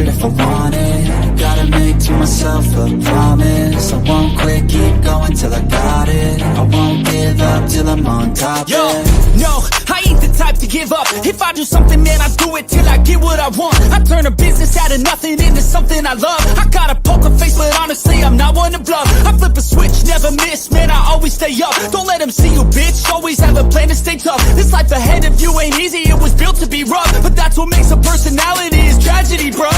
it if I want it. Gotta make to myself a promise. I won't quit, keep going till I got it. I won't give up till I'm on top. Yo, no, I ain't the type to give up. If I do something, man, I do it till I get what I want. I turn a business out of nothing into something I love. I got a poker face, but honestly, I'm not one to bluff. I flip a switch, never miss, man, I always stay up. Don't let them see you, bitch, always have a plan to stay tough. This life ahead of you ain't easy, it was built to be rough. But that's what makes a personality, is tragedy, bruh.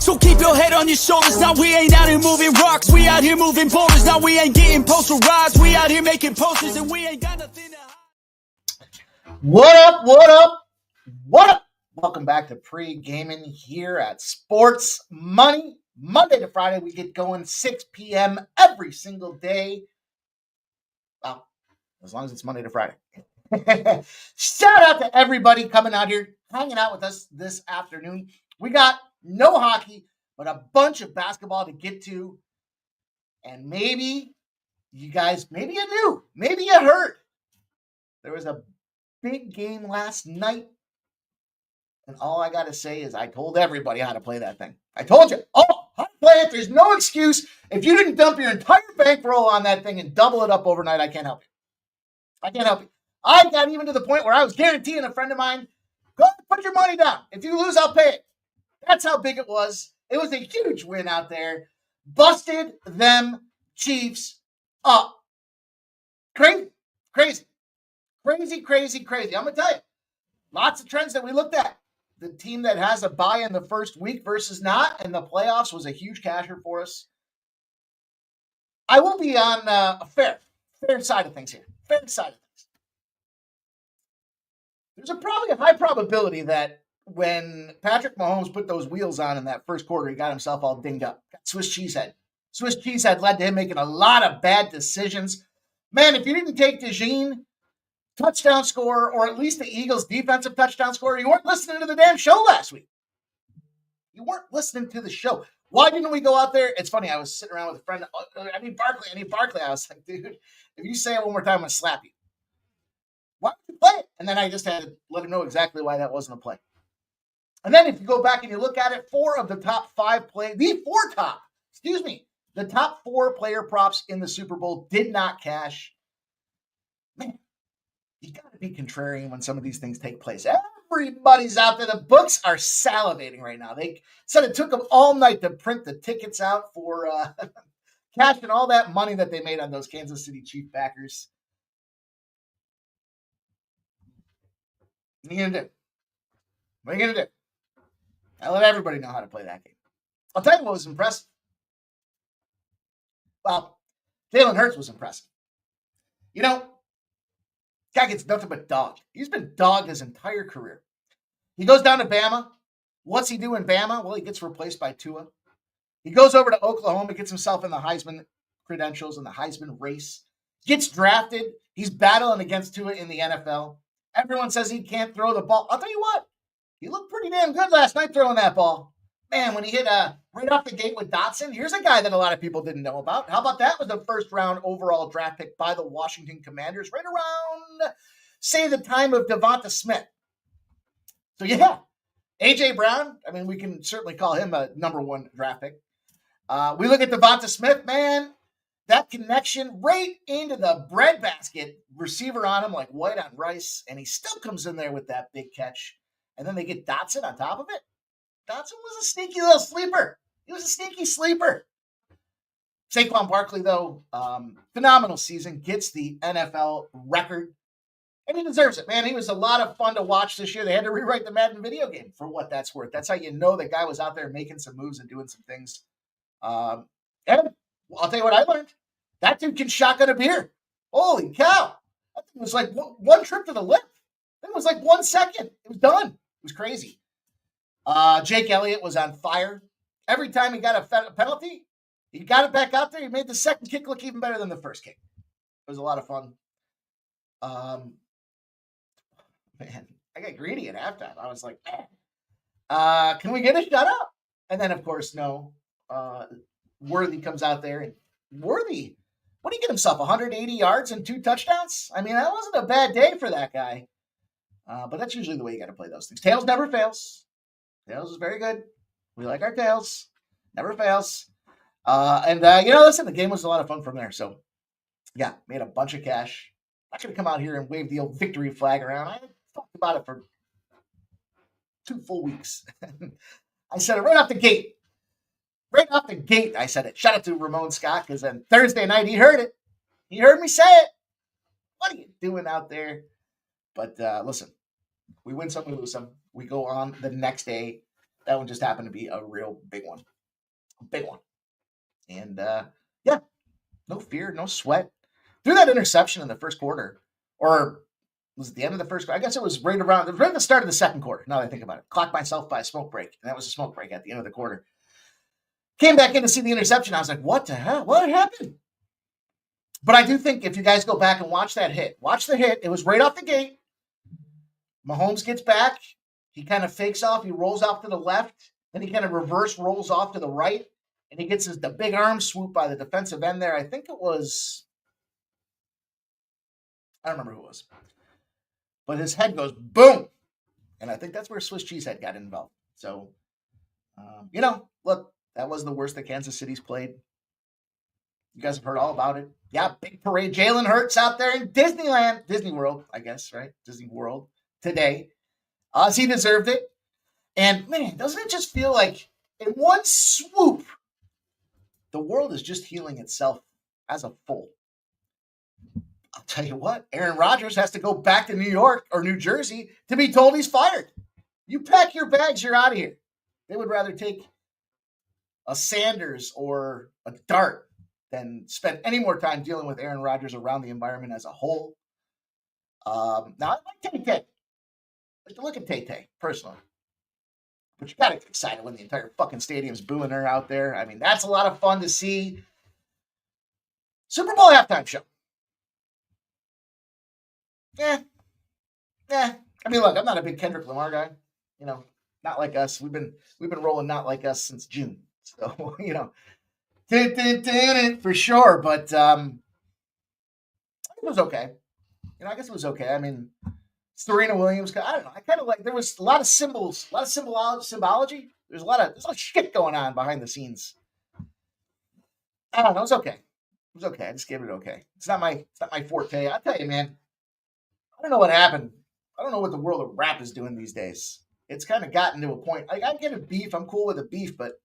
So keep your head on your shoulders. Now we ain't out here moving rocks, we out here moving boulders. Now we ain't getting posterized, we out here making posters, and we ain't got nothing to hide. What up, what up, what up? Welcome back to Pregaming here at Sports Money. Monday to Friday, we get going 6 p.m. every single day. Well, as long as it's Monday to Friday. Shout out to everybody coming out here, hanging out with us this afternoon. We got no hockey, but a bunch of basketball to get to. And maybe you guys, maybe you knew, maybe you heard. There was a big game last night. And all I got to say is I told everybody how to play that thing. I told you, how to play it. There's no excuse. If you didn't dump your entire bankroll on that thing and double it up overnight, I can't help you. I can't help you. I got even to the point where I was guaranteeing a friend of mine, go put your money down. If you lose, I'll pay it. That's how big it was. It was a huge win out there. Busted them Chiefs up. Crazy. I'm going to tell you, lots of trends that we looked at. The team that has a bye in the first week versus not, and the playoffs was a huge casher for us. I will be on a fair side of things here. Fair side of things. There's probably a high probability that when Patrick Mahomes put those wheels on in that first quarter, he got himself all dinged up. Got Swiss cheese head. Swiss cheese head led to him making a lot of bad decisions. Man, if you didn't take DeJean touchdown scorer, or at least the Eagles defensive touchdown scorer, you weren't listening to the damn show last week. You weren't listening to the show. Why didn't we go out there? It's funny. I was sitting around with a friend. I need Barkley. I was like, dude, if you say it one more time, I'm going to slap you. Why would you play it? And then I just had to let him know exactly why that wasn't a play. And then if you go back and you look at it, the top four player props in the Super Bowl did not cash. Man, you got to be contrarian when some of these things take place. Everybody's out there. The books are salivating right now. They said it took them all night to print the tickets out for cashing all that money that they made on those Kansas City Chiefs backers. What are you going to do? What are you going to do? I let everybody know how to play that game. I'll tell you what was impressive. Well, Jalen Hurts was impressive. You know, guy gets nothing but dogged. He's been dogged his entire career. He goes down to Bama. What's he do in Bama? Well, he gets replaced by Tua. He goes over to Oklahoma, gets himself in the Heisman credentials and the Heisman race. Gets drafted. He's battling against Tua in the NFL. Everyone says he can't throw the ball. I'll tell you what. He looked pretty damn good last night throwing that ball. Man, when he hit right off the gate with Dotson, here's a guy that a lot of people didn't know about. How about that with the first round overall draft pick by the Washington Commanders, right around, say, the time of Devonta Smith. So, yeah, A.J. Brown, I mean, we can certainly call him a number one draft pick. We look at Devonta Smith, man, that connection right into the breadbasket, receiver on him like white on rice, and he still comes in there with that big catch. And then they get Dotson on top of it. Dotson was a sneaky little sleeper. He was a sneaky sleeper. Saquon Barkley, though, phenomenal season, gets the NFL record. And he deserves it, man. He was a lot of fun to watch this year. They had to rewrite the Madden video game for what that's worth. That's how you know that guy was out there making some moves and doing some things. And I'll tell you what I learned. That dude can shotgun a beer. Holy cow. That thing was like one trip to the lip. It was like 1 second. It was done. It was crazy. Jake Elliott was on fire. Every time he got a penalty, he got it back out there. He made the second kick look even better than the first kick. It was a lot of fun. Man, I got greedy at halftime. I was like, can we get a shutout? And then, of course, no. Worthy comes out there. And Worthy, what did he get himself, 180 yards and 2 touchdowns? I mean, that wasn't a bad day for that guy. But that's usually the way you got to play those things. Tails never fails. Tails is very good. We like our tails. Never fails. Listen, the game was a lot of fun from there. So, yeah, made a bunch of cash. I'm not going to come out here and wave the old victory flag around. I talked about it for 2 full weeks. I said it right off the gate. Right off the gate, I said it. Shout out to Ramon Scott, because then Thursday night he heard it. He heard me say it. What are you doing out there? But listen, we win some, we lose some. We go on the next day. That one just happened to be a real big one. A big one. And yeah, no fear, no sweat. Threw that interception in the first quarter. Or was it the end of the first quarter? I guess it was right at the start of the second quarter, now that I think about it. Clocked myself by a smoke break. And that was a smoke break at the end of the quarter. Came back in to see the interception. I was like, what the hell? What happened? But I do think if you guys go back and watch that hit, watch the hit. It was right off the gate. Mahomes gets back. He kind of fakes off. He rolls off to the left. Then he kind of reverse rolls off to the right. And he gets the big arm swoop by the defensive end there. I think it was, I don't remember who it was. But his head goes boom. And I think that's where Swiss cheese head got involved. So, look, that was the worst that Kansas City's played. You guys have heard all about it. Yeah, big parade. Jalen Hurts out there in Disneyland. Disney World, I guess, right? Disney World today. He deserved it. And, man, doesn't it just feel like in one swoop, the world is just healing itself as a whole? I'll tell you what, Aaron Rodgers has to go back to New York or New Jersey to be told he's fired. You pack your bags, you're out of here. They would rather take a Sanders or a Dart than spend any more time dealing with Aaron Rodgers around the environment as a whole. Now, I like Tay-Tay. I like to look at Tay-Tay, personally. But you got to get excited when the entire fucking stadium's booing her out there. I mean, that's a lot of fun to see. Super Bowl halftime show. Yeah. I mean, look, I'm not a big Kendrick Lamar guy. Not like us. We've been rolling not like us since June. So, for sure. But it was okay. I guess it was okay. I mean, Serena Williams, I don't know. I kind of like, there was a lot of symbols, a lot of symbology. There's a lot of shit going on behind the scenes. I don't know. It was okay. It was okay. I just gave it okay. It's not my forte. I'll tell you, man. I don't know what happened. I don't know what the world of rap is doing these days. It's kind of gotten to a point. I get a beef. I'm cool with a beef, but it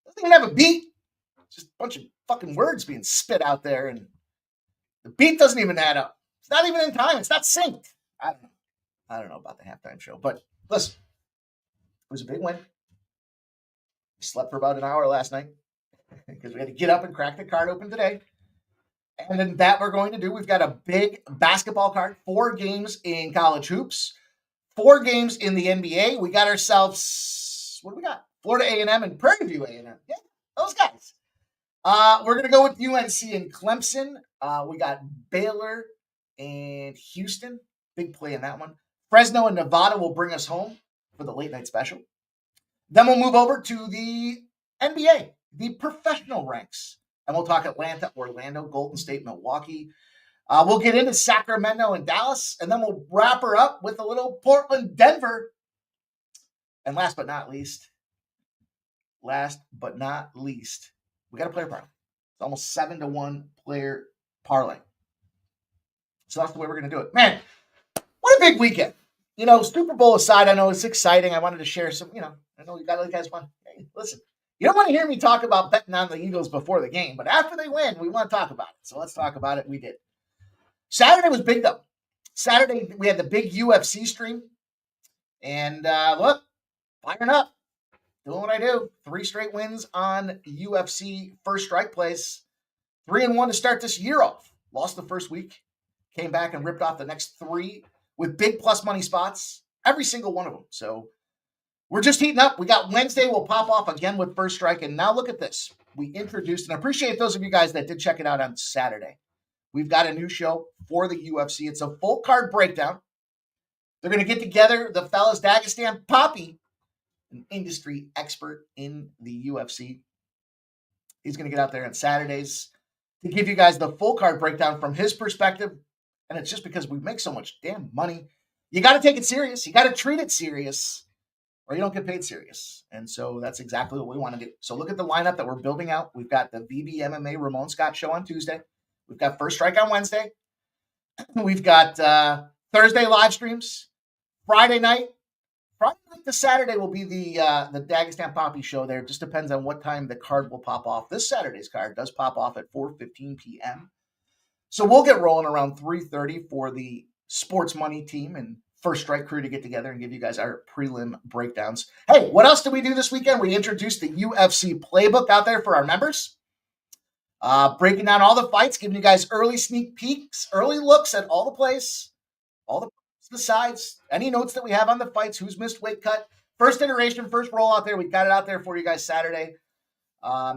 doesn't even have a beat. It's just a bunch of fucking words being spit out there, and the beat doesn't even add up. It's not even in time. It's not synced. I don't know about the halftime show, but listen, it was a big win. We slept for about an hour last night because we had to get up and crack the card open today. And then that we're going to do. We've got a big basketball card, 4 games in college hoops, 4 games in the NBA. We got ourselves, what do we got? Florida A&M and Prairie View A&M. Yeah, those guys. We're going to go with UNC and Clemson. We got Baylor and Houston. Big play in that one. Fresno and Nevada will bring us home for the late night special. Then we'll move over to the NBA, the professional ranks. And we'll talk Atlanta, Orlando, Golden State, Milwaukee. We'll get into Sacramento and Dallas. And then we'll wrap her up with a little Portland, Denver. And last but not least, we got a player parlay. It's almost 7-1 player parlay. So that's the way we're going to do it. Man, what a big weekend. Super Bowl aside, I know it's exciting. I wanted to share some, I know you guys want, hey, listen, you don't want to hear me talk about betting on the Eagles before the game, but after they win, we want to talk about it. So let's talk about it. We did. Saturday was big, though. Saturday, we had the big UFC stream. And look, firing up. Doing what I do. 3 straight wins on UFC First Strike plays. 3-1 to start this year off. Lost the first week. Came back and ripped off the next 3 with big plus money spots. Every single one of them. So we're just heating up. We got Wednesday. We'll pop off again with First Strike. And now look at this. We introduced, and I appreciate those of you guys that did check it out on Saturday. We've got a new show for the UFC. It's a full card breakdown. They're going to get together, the fellas, Dagestan Poppy, an industry expert in the UFC. He's going to get out there on Saturdays to give you guys the full card breakdown from his perspective. And it's just because we make so much damn money. You got to take it serious. You got to treat it serious. or you don't get paid serious. And so that's exactly what we want to do. So look at the lineup that we're building out. We've got the VB MMA Ramon Scott show on Tuesday. We've got First Strike on Wednesday. We've got Thursday live streams. Friday night to Saturday will be the Dagestan Poppy show there. It just depends on what time the card will pop off. This Saturday's card does pop off at 4:15 p.m. So we'll get rolling around 3:30 for the Sports Money team and First Strike crew to get together and give you guys our prelim breakdowns. Hey, what else did we do this weekend? We introduced the UFC playbook out there for our members. Breaking down all the fights, giving you guys early sneak peeks, early looks at all the plays, all the sides, any notes that we have on the fights, who's missed weight cut. First iteration, first roll out there. We got it out there for you guys Saturday.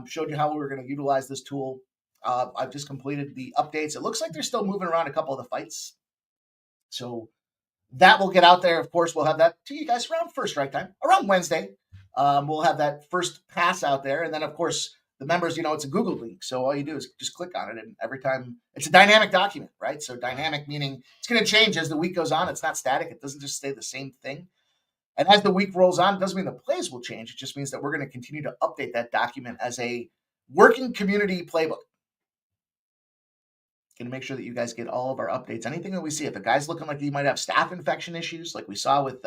Showed you how we were going to utilize this tool. I've just completed the updates. It looks like they're still moving around a couple of the fights. So that will get out there. Of course, we'll have that to you guys around First Strike time, around Wednesday. We'll have that first pass out there. And then, of course, the members, it's a Google link. So all you do is just click on it. And every time it's a dynamic document, right? So dynamic meaning it's going to change as the week goes on. It's not static. It doesn't just stay the same thing. And as the week rolls on, it doesn't mean the plays will change. It just means that we're going to continue to update that document as a working community playbook. Going to make sure that you guys get all of our updates. Anything that we see, if a guy's looking like he might have staph infection issues, like we saw with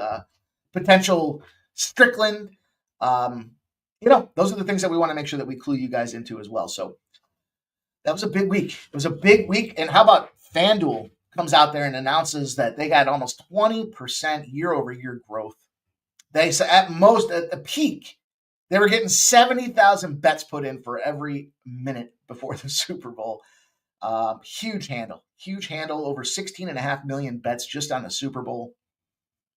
potential Strickland, those are the things that we want to make sure that we clue you guys into as well. So that was a big week. It was a big week. And how about FanDuel comes out there and announces that they got almost 20% year-over-year growth. They said at the peak, they were getting 70,000 bets put in for every minute before the Super Bowl. Huge handle, over 16.5 million bets just on the Super Bowl.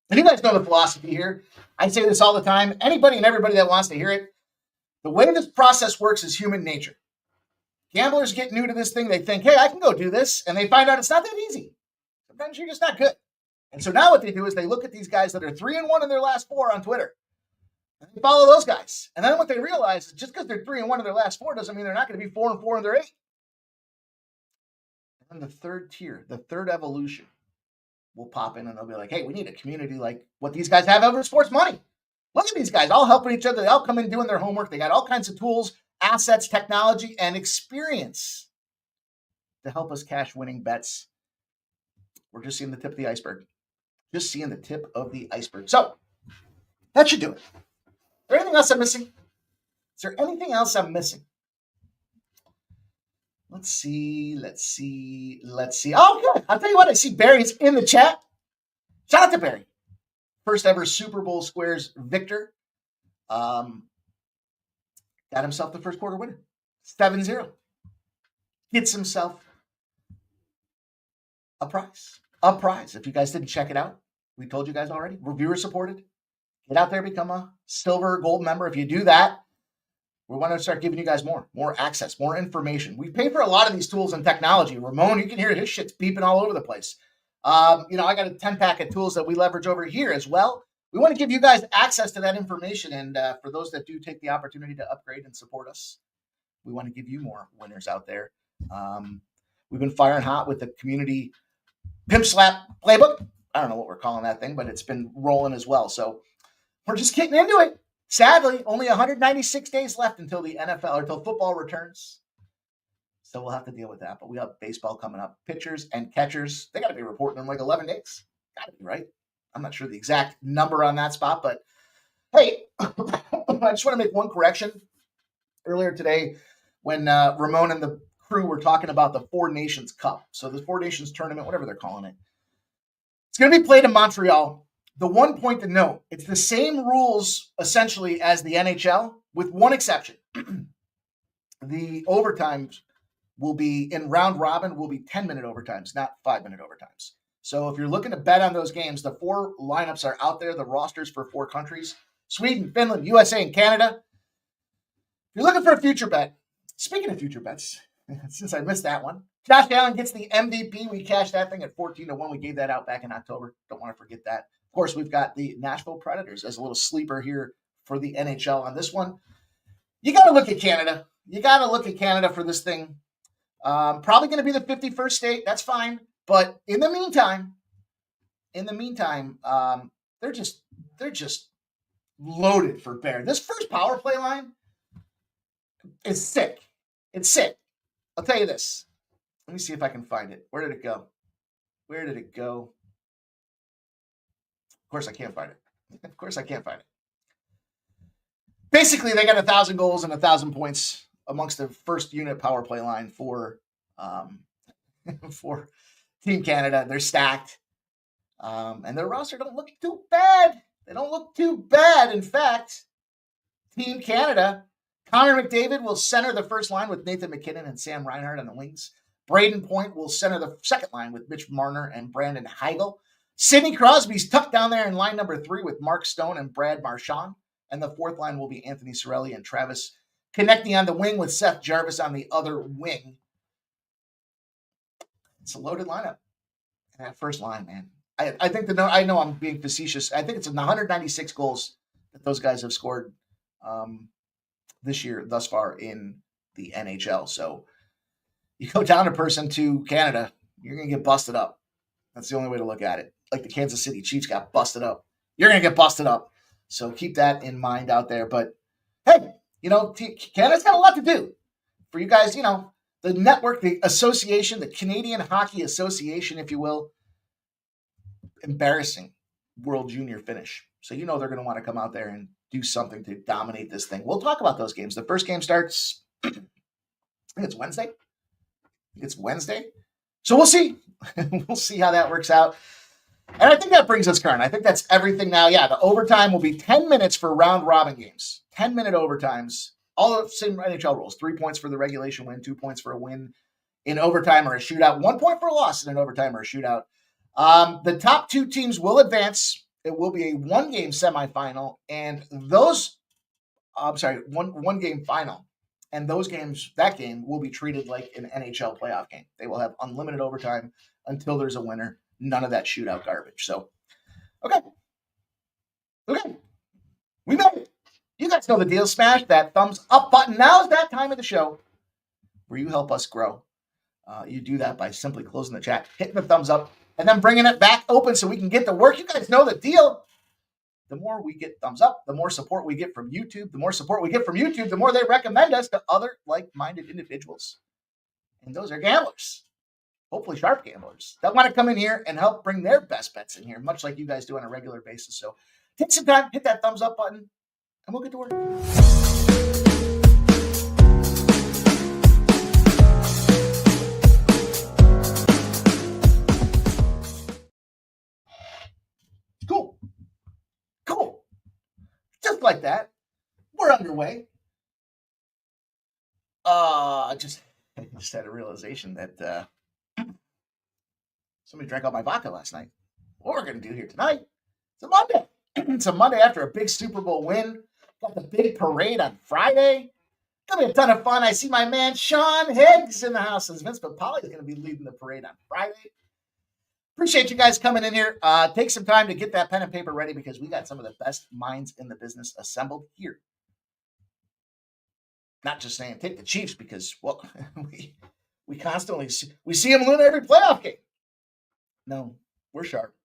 And you guys know the philosophy here. I say this all the time. Anybody and everybody that wants to hear it, the way this process works is human nature. Gamblers get new to this thing. They think, hey, I can go do this. And they find out it's not that easy. Sometimes you're just not good. And so now what they do is they look at these guys that are 3-1 in their last 4 on Twitter. And they follow those guys. And then what they realize is just because they're 3-1 in their last 4 doesn't mean they're not going to be 4-4 in their 8. And the third tier, the third evolution will pop in and they'll be like, hey, we need a community like what these guys have over at Sports Money. Look at these guys all helping each other. They all come in doing their homework. They got all kinds of tools, assets, technology, and experience to help us cash winning bets. We're just seeing the tip of the iceberg. Just seeing the tip of the iceberg. So that should do it. Is there anything else I'm missing? Is there anything else I'm missing? Let's see. Oh, good. I'll tell you what. I see Barry's in the chat. Shout out to Barry. First ever Super Bowl Squares victor. Got himself the first quarter winner. 7-0. Gets himself a prize. A prize. If you guys didn't check it out, we told you guys already. We're viewer supported. Get out there, become a silver or gold member. If you do that, we want to start giving you guys more access, more information. We pay for a lot of these tools and technology. Ramon, you can hear his shit's beeping all over the place. I got a 10-pack of tools that we leverage over here as well. We want to give you guys access to that information. And for those that do take the opportunity to upgrade and support us, we want to give you more winners out there. We've been firing hot with the community Pimp Slap playbook. I don't know what we're calling that thing, but it's been rolling as well. So we're just getting into it. Sadly, only 196 days left until the NFL or until football returns. So we'll have to deal with that. But we have baseball coming up. Pitchers and catchers, they got to be reporting in like 11 days. Got to be, right? I'm not sure the exact number on that spot, but hey, I just want to make one correction. Earlier today, when Ramon and the crew were talking about the Four Nations Cup. So the Four Nations tournament, whatever they're calling it. It's going to be played in Montreal. The one point to note, it's the same rules essentially as the NHL with one exception. The overtimes will be in round robin will be 10-minute overtimes, not 5-minute overtimes. So if you're looking to bet on those games, the 4 lineups are out there, the rosters for 4 countries, Sweden, Finland, USA, and Canada. If you're looking for a future bet, speaking of future bets, since I missed that one, Josh Allen gets the MVP. We cashed that thing at 14-1. We gave that out back in October. Don't want to forget that. Of course, we've got the Nashville Predators as a little sleeper here for the NHL on this one. You got to look at Canada. You got to look at Canada for this thing. Probably going to be the 51st state. That's fine. But in the meantime, they're just loaded for bear. This first power play line is sick. It's sick. I'll tell you this. Let me see if I can find it. Where did it go? Where did it go? Of course, I can't find it. Of course, I can't find it. Basically, they got 1,000 goals and 1,000 points amongst the first unit power play line for for Team Canada. They're stacked, and their roster don't look too bad. They don't look too bad. In fact, Team Canada, Connor McDavid will center the first line with Nathan McKinnon and Sam Reinhart on the wings. Braden Point will center the second line with Mitch Marner and Brandon Heigl. Sidney Crosby's tucked down there in line number 3 with Mark Stone and Brad Marchand. And the fourth line will be Anthony Cirelli and Travis connecting on the wing with Seth Jarvis on the other wing. It's a loaded lineup. And that first line, man. I think I know I'm being facetious. I think it's 196 goals that those guys have scored this year thus far in the NHL. So you go down a person to Canada, you're going to get busted up. That's the only way to look at it. Like the Kansas City Chiefs got busted up. You're going to get busted up. So keep that in mind out there. But hey, Canada's got a lot to do for you guys. The network, the association, the Canadian Hockey Association, if you will, embarrassing World Junior finish. So they're going to want to come out there and do something to dominate this thing. We'll talk about those games. The first game starts, I think it's Wednesday. So we'll see. We'll see how that works out. And I think that brings us current. I think that's everything now. Yeah, the overtime will be 10 minutes for round-robin games. 10-minute overtimes. All the same NHL rules. 3 points for the regulation win, 2 points for a win in overtime or a shootout, 1 point for a loss in an overtime or a shootout. The top 2 teams will advance. It will be a 1-game semifinal, and one game final. And that game will be treated like an NHL playoff game. They will have unlimited overtime until there's a winner. None of that shootout garbage. So, okay. We made it. You guys know the deal. Smash that thumbs up button. Now's that time of the show where you help us grow. You do that by simply closing the chat, hitting the thumbs up, and then bringing it back open so we can get to work. You guys know the deal. The more we get thumbs up, the more support we get from YouTube. The more support we get from YouTube, the more they recommend us to other like-minded individuals. And those are gamblers. Hopefully sharp gamblers that want to come in here and help bring their best bets in here, much like you guys do on a regular basis. So take some time, hit that thumbs up button, and we'll get to work. Cool. Just like that, we're underway. I just had a realization that somebody drank all my vodka last night. What we're going to do here tonight, it's a Monday. It's a Monday after a big Super Bowl win. Got the big parade on Friday. Going to be a ton of fun. I see my man Sean Higgs in the house. And Vince Papali is going to be leading the parade on Friday. Appreciate you guys coming in here. Take some time to get that pen and paper ready because we got some of the best minds in the business assembled here. Not just saying take the Chiefs because, well, we constantly see them win every playoff game. No, we're sharp.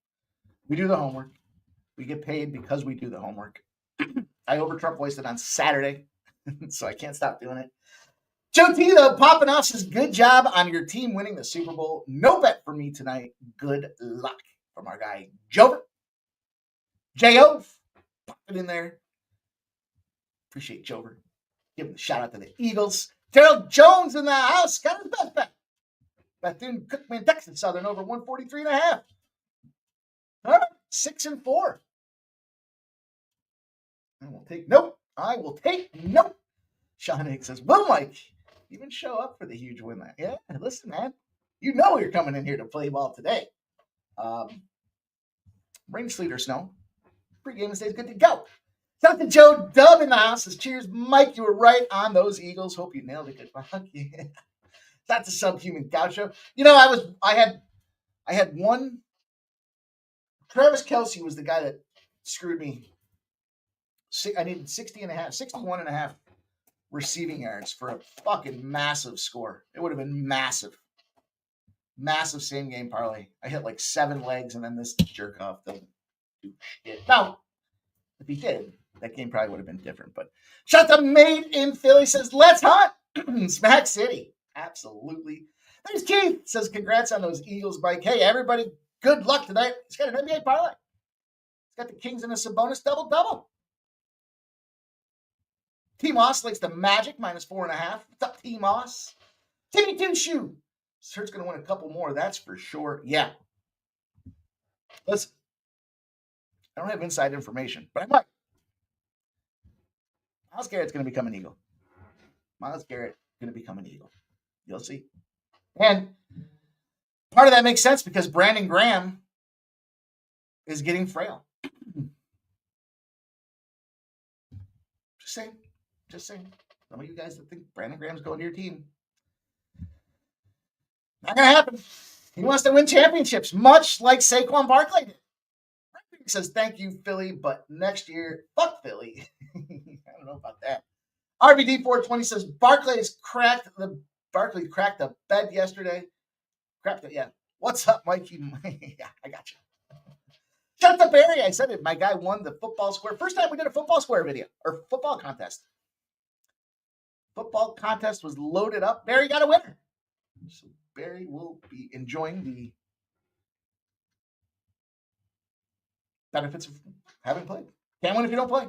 We do the homework. We get paid because we do the homework. I over-Trump voiced it on Saturday, so I can't stop doing it. Joe T, though, popping off says, good job on your team winning the Super Bowl. No bet for me tonight. Good luck from our guy, Jover. J.O., pop it in there. Appreciate Jover. Give him a shout out to the Eagles. Terrell Jones in the house. Got his best bet. Bethune-Cookman, Texas Southern over 143.5. All right, 6-4. I will take note. Sean Hicks says, will Mike even show up for the huge win? Yeah, listen, man. You know you're coming in here to play ball today. Rain, sleet, or snow. Pre-game stays good to go. Shout out to Joe Dub in the house. Says, cheers, Mike. You were right on those Eagles. Hope you nailed it. Good luck. Yeah. That's a subhuman gaucho. You know, I had one. Travis Kelce was the guy that screwed me. I needed 61 and a half receiving yards for a fucking massive score. It would have been massive. Massive same game parlay. I hit like 7 legs and then this jerk off doesn't do shit. Now, if he did, That game probably would have been different. But shout out to Made in Philly says, let's hunt. Smack City. Absolutely. Thanks, Keith. Says, congrats on those Eagles bike. Hey, everybody, good luck tonight. He's got an NBA parlay. He's got the Kings and a Sabonis double-double. T. Moss likes the Magic, -4.5. What's up, T. Moss? Timmy Two Shoe. Sert's going to win a couple more, that's for sure. Yeah. Listen, I don't have inside information, but I might. Myles Garrett's going to become an Eagle. Myles Garrett going to become an Eagle. You'll see. And part of that makes sense because Brandon Graham is getting frail. Just saying. Some of you guys that think Brandon Graham's going to your team. Not going to happen. He wants to win championships, much like Saquon Barkley did. He says, thank you, Philly, but next year, fuck Philly. I don't know about that. RBD 420 says, Barkley cracked the bed yesterday. Cracked it, yeah. What's up, Mikey? Yeah, I got you. Shout out to Barry. I said it. My guy won the football square. First time we did a football square video, or football contest. Football contest was loaded up. Barry got a winner. So Barry will be enjoying the benefits of having played. Can't win if you don't play.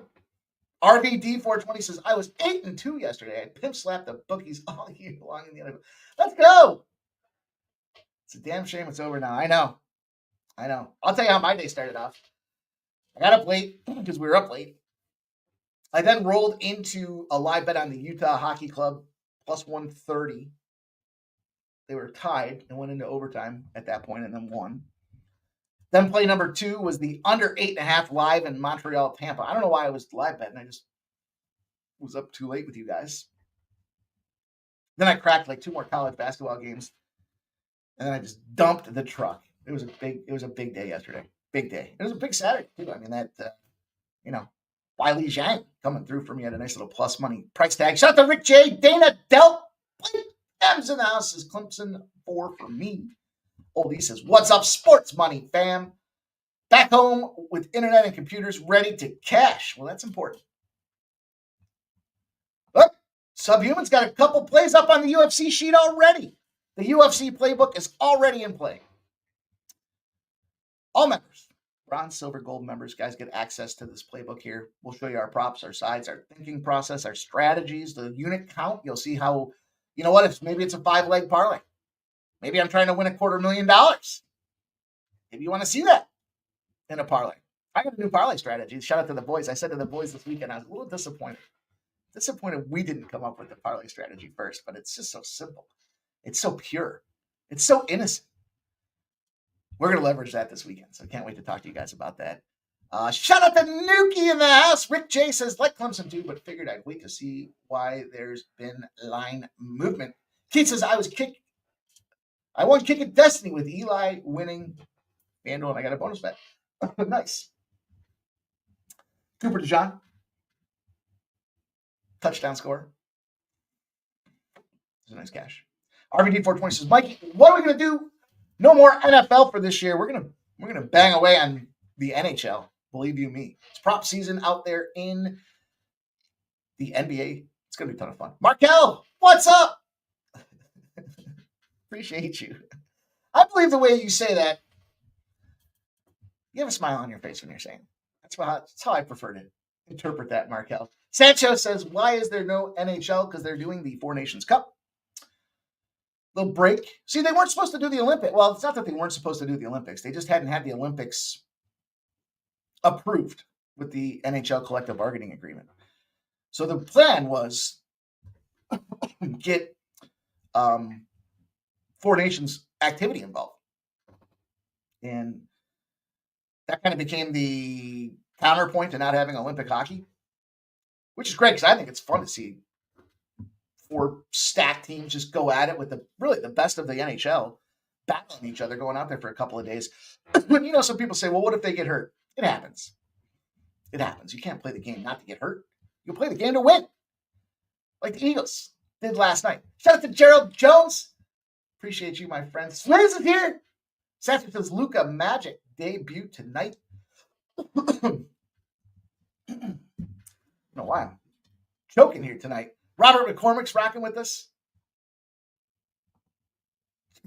RVD 420 says, I was 8-2 yesterday. I pimp slapped the bookies all year long in the NFL. Let's go. It's a damn shame it's over now. I know. I'll tell you how my day started off. I got up late because we were up late. I then rolled into a live bet on the Utah Hockey Club +130. They were tied and went into overtime at that point and then won. Then play number 2 was the under 8.5 live in Montreal, Tampa. I don't know why I was live betting. I just was up too late with you guys. Then I cracked like 2 more college basketball games. And then I just dumped the truck. It was a big day yesterday. Big day. It was a big Saturday too. I mean, that, Wiley Zhang coming through for me at a nice little plus money price tag. Shout out to Rick J. Dana Delt. M's in the house is Clemson 4 for me. Oldie says, what's up, sports money, fam? Back home with internet and computers ready to cash. Well, that's important. Look, Subhuman's got a couple plays up on the UFC sheet already. The UFC playbook is already in play. All members, bronze, silver, gold members, guys get access to this playbook here. We'll show you our props, our sides, our thinking process, our strategies, the unit count. You'll see how, maybe it's a 5-leg parlay. Maybe I'm trying to win $250,000. Maybe you want to see that in a parlay. I got a new parlay strategy. Shout out to the boys. I said to the boys this weekend, I was a little disappointed. Disappointed we didn't come up with the parlay strategy first, but it's just so simple. It's so pure. It's so innocent. We're going to leverage that this weekend, so I can't wait to talk to you guys about that. Shout out to Nuki in the house. Rick J says, like Clemson too, but figured I'd wait to see why there's been line movement. Keith says, I won Kick of Destiny with Eli winning FanDuel, and I got a bonus bet. Nice. Cooper DeJean. Touchdown score. This is a nice cash. RVD 420 says, Mikey, what are we going to do? No more NFL for this year. We're gonna bang away on the NHL. Believe you me. It's prop season out there in the NBA. It's gonna be a ton of fun. Markel, what's up? Appreciate you. I believe the way you say that, you have a smile on your face when you're saying it. That's how I prefer to interpret that, Markel. Sancho says, why is there no NHL? Because they're doing the Four Nations Cup. Little break. See, they weren't supposed to do the Olympics. Well, it's not that they weren't supposed to do the Olympics. They just hadn't had the Olympics approved with the NHL collective bargaining agreement. So the plan was get Four Nations activity involved. And that kind of became the counterpoint to not having Olympic hockey, which is great because I think it's fun to see 4 stacked teams just go at it with the best of the NHL, battling each other, going out there for a couple of days. But, some people say, well, what if they get hurt? It happens. It happens. You can't play the game not to get hurt. You play the game to win, like the Eagles did last night. Shout out to Gerald Jones. Appreciate you, my friend. Swizz is here. Seth says, Luka Magic debut tonight. don't know why I'm choking here tonight. Robert McCormick's rocking with us.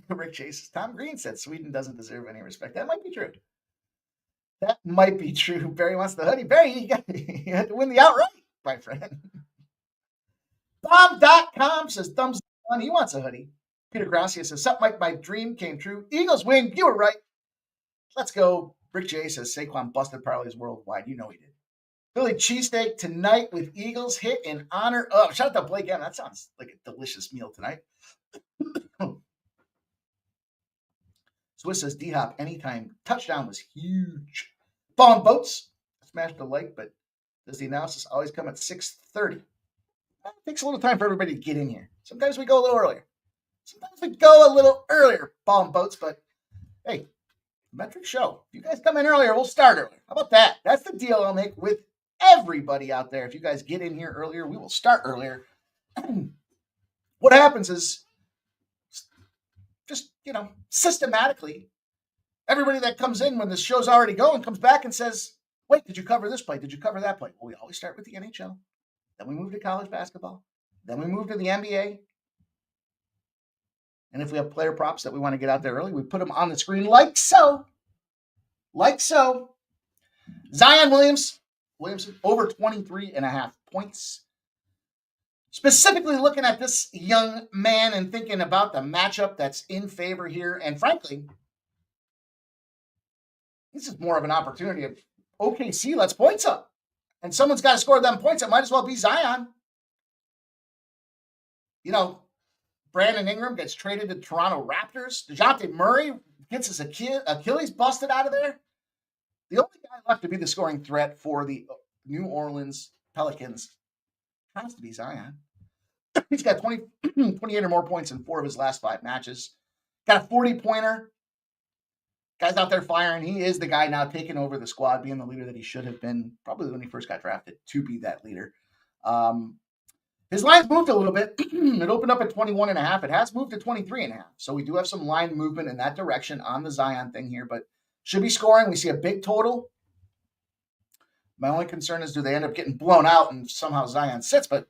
Rick Chase, Tom Green said Sweden doesn't deserve any respect. That might be true. That might be true. Barry wants the hoodie. Barry, you had to win the outright, my friend. Bomb.com says thumbs up. He wants a hoodie. Peter Gracia says, sup, Mike, my dream came true. Eagles win. You were right. Let's go. Rick J says Saquon busted parlays worldwide. You know he did. Philly cheesesteak tonight with Eagles hit in honor of. Shout out to Blake M. That sounds like a delicious meal tonight. Swiss says D-Hop anytime touchdown was huge. Fallen Boats. Smashed the like, but does the analysis always come at 6:30? It takes a little time for everybody to get in here. Sometimes we go a little earlier. Fallen Boats, but hey, metric show. If you guys come in earlier, we'll start earlier. How about that? That's the deal I'll make with everybody out there. If you guys get in here earlier, we will start earlier. What happens is just, systematically, everybody that comes in when the show's already going comes back and says, wait, did you cover this play? Did you cover that play? Well, we always start with the NHL. Then we move to college basketball. Then we move to the NBA. And if we have player props that we want to get out there early, we put them on the screen like so. Like so. Zion Williamson, over 23.5 points. Specifically looking at this young man and thinking about the matchup that's in favor here. And frankly, this is more of an opportunity of OKC, let's points up. And someone's got to score them points. It might as well be Zion. Brandon Ingram gets traded to Toronto Raptors. DeJounte Murray gets his Achilles busted out of there. The only guy left to be the scoring threat for the New Orleans Pelicans has to be Zion. He's got 28 or more points in 4 of his last 5 matches. Got a 40-pointer. Guy's out there firing. He is the guy now taking over the squad, being the leader that he should have been probably when he first got drafted to be that leader. His line's moved a little bit. It opened up at 21.5. It has moved to 23.5. So we do have some line movement in that direction on the Zion thing here, but should be scoring. We see a big total. My only concern is, do they end up getting blown out and somehow Zion sits? But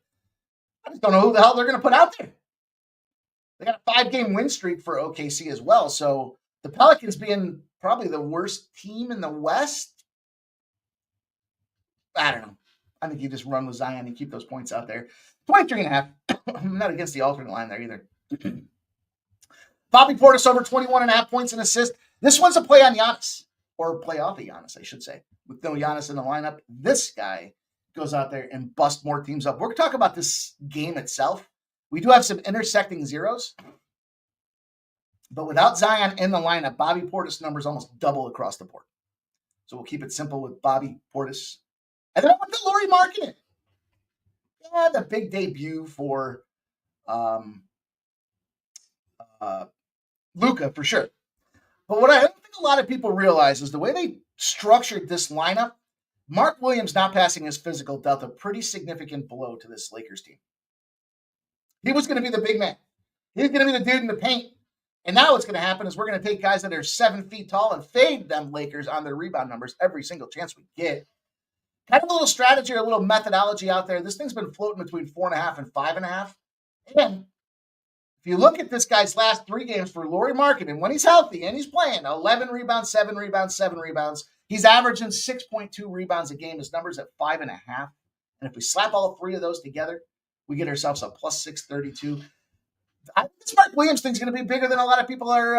I just don't know who the hell they're going to put out there. They got a 5-game win streak for OKC as well. So the Pelicans being probably the worst team in the West. I don't know. I think you just run with Zion and keep those points out there. 23.5. I'm not against the alternate line there either. Bobby Portis over 21.5 points and assists. This one's a play on Giannis, or play off of Giannis, I should say. With no Giannis in the lineup, this guy goes out there and busts more teams up. We're going to talk about this game itself. We do have some intersecting zeros. But without Zion in the lineup, Bobby Portis numbers almost double across the board. So we'll keep it simple with Bobby Portis. And then I went to Lauri Markkanen. Yeah, the big debut for Luka for sure. But what I don't think a lot of people realize is the way they structured this lineup, Mark Williams not passing his physical dealt a pretty significant blow to this Lakers team. He was going to be the big man. He's going to be the dude in the paint. And now what's going to happen is we're going to take guys that are 7 feet tall and fade them Lakers on their rebound numbers every single chance we get. Kind of a little strategy or a little methodology out there. This thing's been floating between 4.5 and 5.5. And if you look at this guy's last 3 games for Lauri Markkanen, when he's healthy and he's playing, 11 rebounds, 7 rebounds, 7 rebounds. He's averaging 6.2 rebounds a game. His number's at 5.5. And if we slap all 3 of those together, we get ourselves a plus 632. I think this Mark Williams thing's going to be bigger than a lot of people are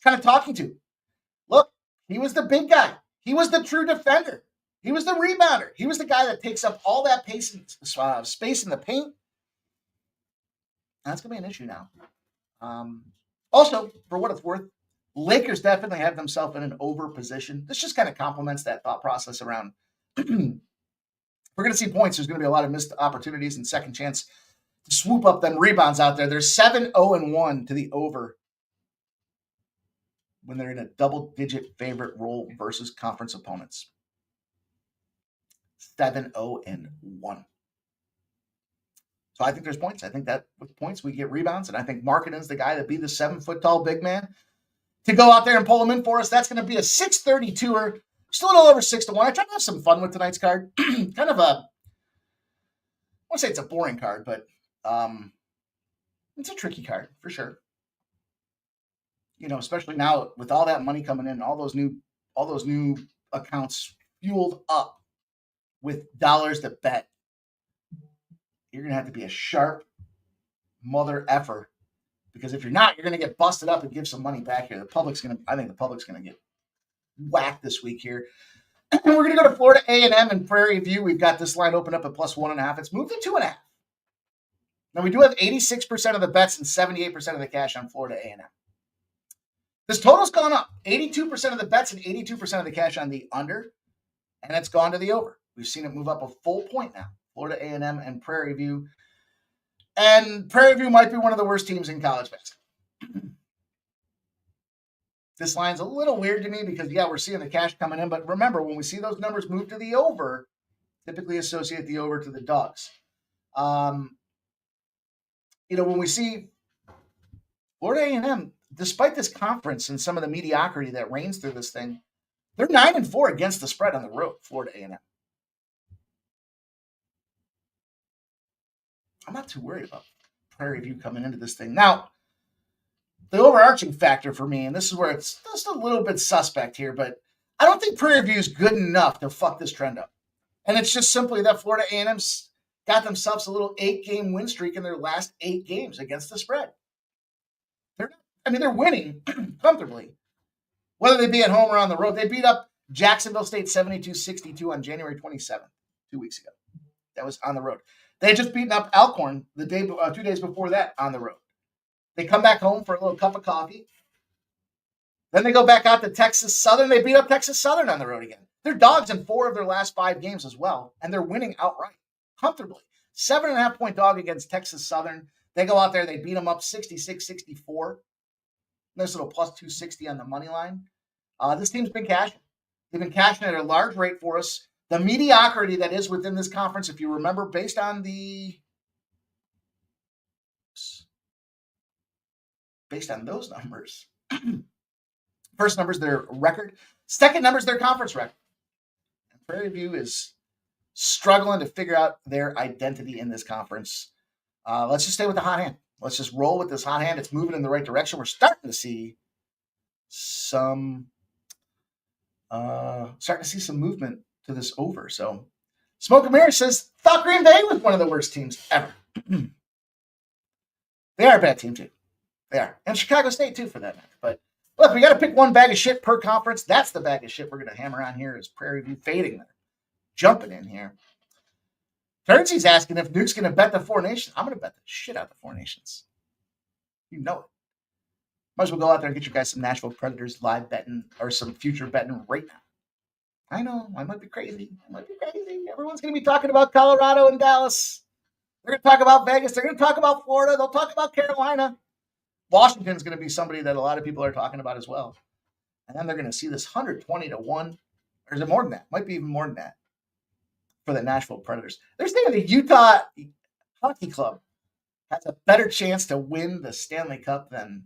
kind of talking to. Look, he was the big guy. He was the true defender. He was the rebounder. He was the guy that takes up all that space in the paint. That's going to be an issue now. Also, for what it's worth, Lakers definitely have themselves in an over position. This just kind of complements that thought process around we're going to see points. There's going to be a lot of missed opportunities and second chance to swoop up them rebounds out there. They're 7-0-1 to the over when they're in a double-digit favorite role versus conference opponents. 7-0-1. So I think there's points. I think that with points we get rebounds, and I think Markkanen's the guy to be the 7-foot-tall big man to go out there and pull him in for us. That's going to be a 632er, still a little over 6-1. I tried to have some fun with tonight's card. Kind of a won't say it's a boring card, but it's a tricky card for sure. Especially now with all that money coming in, all those new accounts fueled up with dollars to bet. You're gonna have to be a sharp mother effer, because if you're not, you're gonna get busted up and give some money back here. I think the public's gonna get whacked this week here. We're gonna go to Florida A&M and Prairie View. We've got this line open up at +1.5. It's moved to 2.5. Now we do have 86% of the bets and 78% of the cash on Florida A&M. This total's gone up. 82% of the bets and 82% of the cash on the under, and it's gone to the over. We've seen it move up a full point now. Florida A&M and Prairie View. And Prairie View might be one of the worst teams in college basketball. This line's a little weird to me because, we're seeing the cash coming in. But remember, when we see those numbers move to the over, typically associate the over to the dogs. When we see Florida A&M, despite this conference and some of the mediocrity that reigns through this thing, they're 9-4 against the spread on the road, Florida A&M. I'm not too worried about Prairie View coming into this thing. Now, the overarching factor for me, and this is where it's just a little bit suspect here, but I don't think Prairie View is good enough to fuck this trend up. And it's just simply that Florida A&M's got themselves a little 8-game win streak in their last 8 games against the spread. They're winning comfortably, whether they be at home or on the road. They beat up Jacksonville State 72-62 on January 27th, 2 weeks ago. That was on the road. They had just beaten up Alcorn 2 days before that on the road. They come back home for a little cup of coffee. Then they go back out to Texas Southern. They beat up Texas Southern on the road again. They're dogs in 4 of their last 5 games as well, and they're winning outright, comfortably. 7.5-point dog against Texas Southern. They go out there, they beat them up 66-64. Nice little +260 on the money line. This team's been cashing. They've been cashing at a large rate for us. The mediocrity that is within this conference, if you remember, based on those numbers. First number's their record. Second number's their conference record. And Prairie View is struggling to figure out their identity in this conference. Let's just stay with the hot hand. Let's just roll with this hot hand. It's moving in the right direction. We're starting to see some movement to this over. So Smoke and Mirror says, thought Green Bay was one of the worst teams ever. They are a bad team too. They are. And Chicago State too, for that matter. But look, we got to pick one bag of shit per conference. That's the bag of shit we're going to hammer on here is Prairie View fading there. Jumping in here. Currency's asking if Duke's going to bet the 4 Nations. I'm going to bet the shit out of the 4 Nations. You know it. Might as well go out there and get you guys some Nashville Predators live betting or some future betting right now. I know, I might be crazy. Everyone's going to be talking about Colorado and Dallas. They're going to talk about Vegas. They're going to talk about Florida. They'll talk about Carolina. Washington's going to be somebody that a lot of people are talking about as well. And then they're going to see this 120-1. Or is it more than that? Might be even more than that for the Nashville Predators. They're saying the Utah Hockey Club has a better chance to win the Stanley Cup than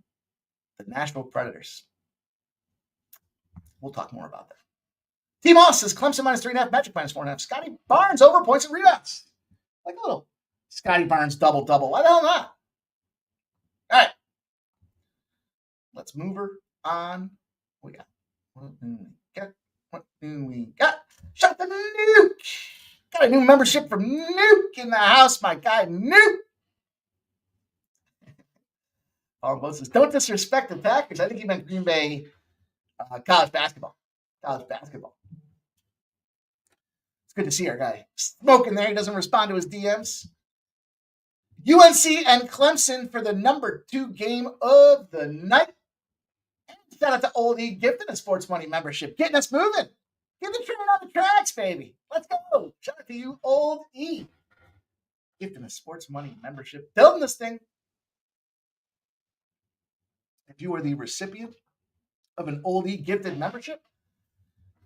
the Nashville Predators. We'll talk more about that. T. Moss says Clemson -3.5, Magic -4.5. Scotty Barnes over points and rebounds. Like a little Scotty Barnes double-double. Why the hell not? All right. Let's move her on. What do we got? Shot the Nuke. Got a new membership from Nuke in the house. My guy, Nuke. Paul Boat says, don't disrespect the Packers. I think he meant Green Bay college basketball. It's good to see our guy smoking there. He doesn't respond to his DMs. UNC and Clemson for the number 2 game of the night. And shout out to Old E gifting a sports money membership, getting us moving. Get the train on the tracks, baby. Let's go. Shout out to you, Old E. Gifting a sports money membership, building this thing. If you are the recipient of an Old E gifted membership,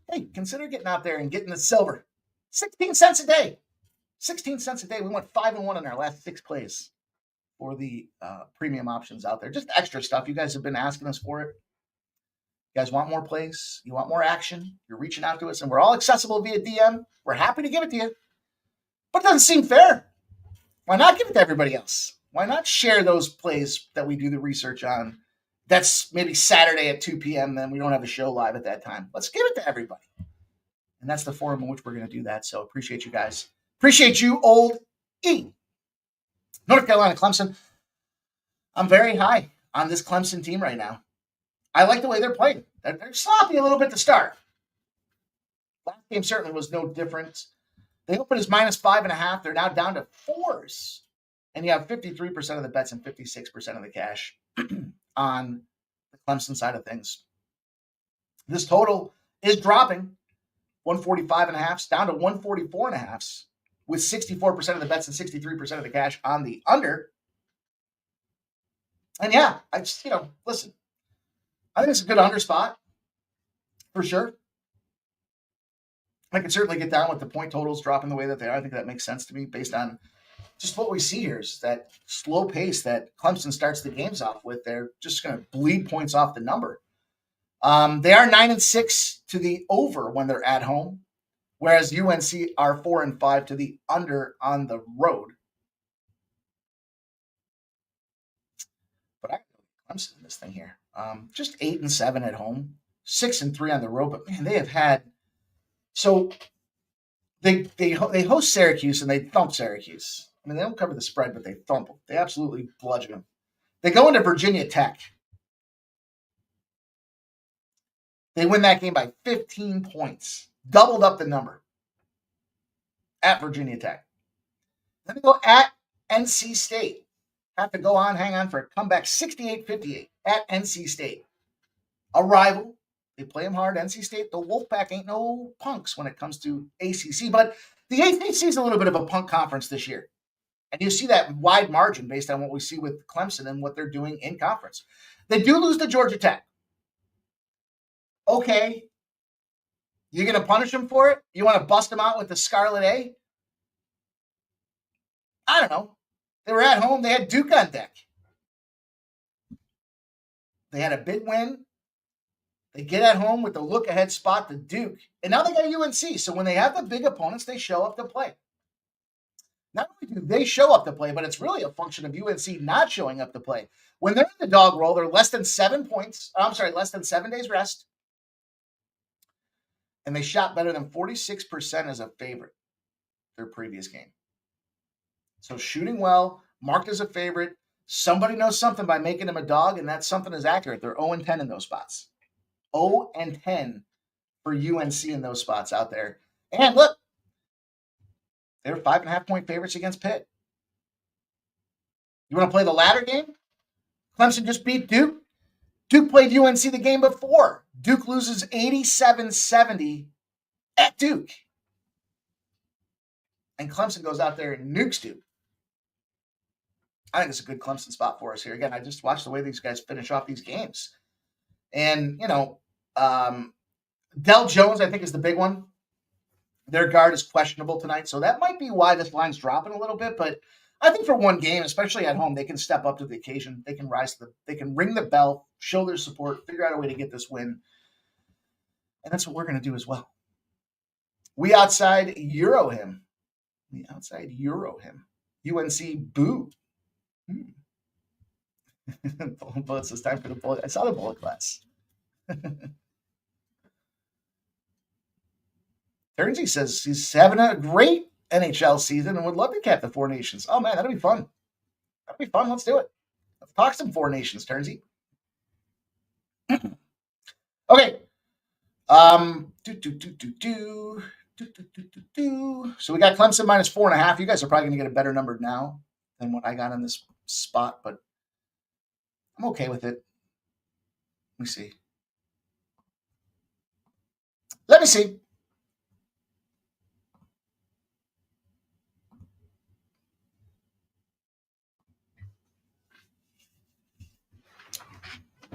hey, consider getting out there and getting the silver. 16 cents a day. 16 cents a day. We went 5-1 in our last 6 plays for the premium options out there. Just extra stuff. You guys have been asking us for it. You guys want more plays? You want more action? You're reaching out to us, and we're all accessible via DM. We're happy to give it to you. But it doesn't seem fair. Why not give it to everybody else? Why not share those plays that we do the research on? That's maybe Saturday at 2 p.m. Then we don't have a show live at that time. Let's give it to everybody. And that's the forum in which we're going to do that. So appreciate you guys. Appreciate you, Old E. North Carolina, Clemson. I'm very high on this Clemson team right now. I like the way they're playing. They're sloppy a little bit to start. Last game certainly was no different. They opened as -5.5. They're now down to 4s. And you have 53% of the bets and 56% of the cash on the Clemson side of things. This total is dropping 145.5 down to 144.5 with 64% of the bets and 63% of the cash on the under. And yeah, I just, listen, I think it's a good under spot for sure. I can certainly get down with the point totals dropping the way that they are. I think that makes sense to me based on just what we see here is that slow pace that Clemson starts the games off with. They're just going to bleed points off the number. They are 9-6 to the over when they're at home, whereas UNC are 4-5 to the under on the road. But I Clemson in this thing here. Just 8-7 at home, 6-3 on the road. But man, they have had so they host Syracuse and they thump Syracuse. I mean, they don't cover the spread, but they thump them. They absolutely bludgeon them. They go into Virginia Tech. They win that game by 15 points, doubled up the number at Virginia Tech. Then they go at NC State. Have to go on, hang on for a comeback, 68-58 at NC State. A rival. They play them hard. NC State, the Wolfpack ain't no punks when it comes to ACC, but the ACC is a little bit of a punk conference this year. And you see that wide margin based on what we see with Clemson and what they're doing in conference. They do lose to Georgia Tech. Okay. You're going to punish them for it? You want to bust them out with the Scarlet A? I don't know. They were at home. They had Duke on deck. They had a big win. They get at home with the look-ahead spot to Duke. And now they got UNC. So when they have the big opponents, they show up to play. Not only do they show up to play, but it's really a function of UNC not showing up to play. When they're in the dog roll, they're less than 7 days rest. And they shot better than 46% as a favorite their previous game. So shooting well, marked as a favorite. Somebody knows something by making them a dog, and that something is accurate. They're 0-10 in those spots. 0-10 for UNC in those spots out there. And look, they're 5.5-point favorites against Pitt. You want to play the latter game? Clemson just beat Duke. Duke played UNC the game before. Duke loses 87-70 at Duke. And Clemson goes out there and nukes Duke. I think it's a good Clemson spot for us here. Again, I just watched the way these guys finish off these games. And, Del Jones, I think, is the big one. Their guard is questionable tonight. So that might be why this line's dropping a little bit. But I think for one game, especially at home, they can step up to the occasion. They can they can ring the bell, show their support, figure out a way to get this win. And that's what we're going to do as well. We outside Euro him. UNC boo. Bullets, it's time for the bullet. I saw the bullet class. Ternsey says he's having a great NHL season and would love to cap the Four Nations. Oh, man, that'll be fun. Let's do it. Let's talk some Four Nations, Ternsey. Okay. So we got Clemson -4.5. You guys are probably going to get a better number now than what I got on this spot, but I'm okay with it. Let me see.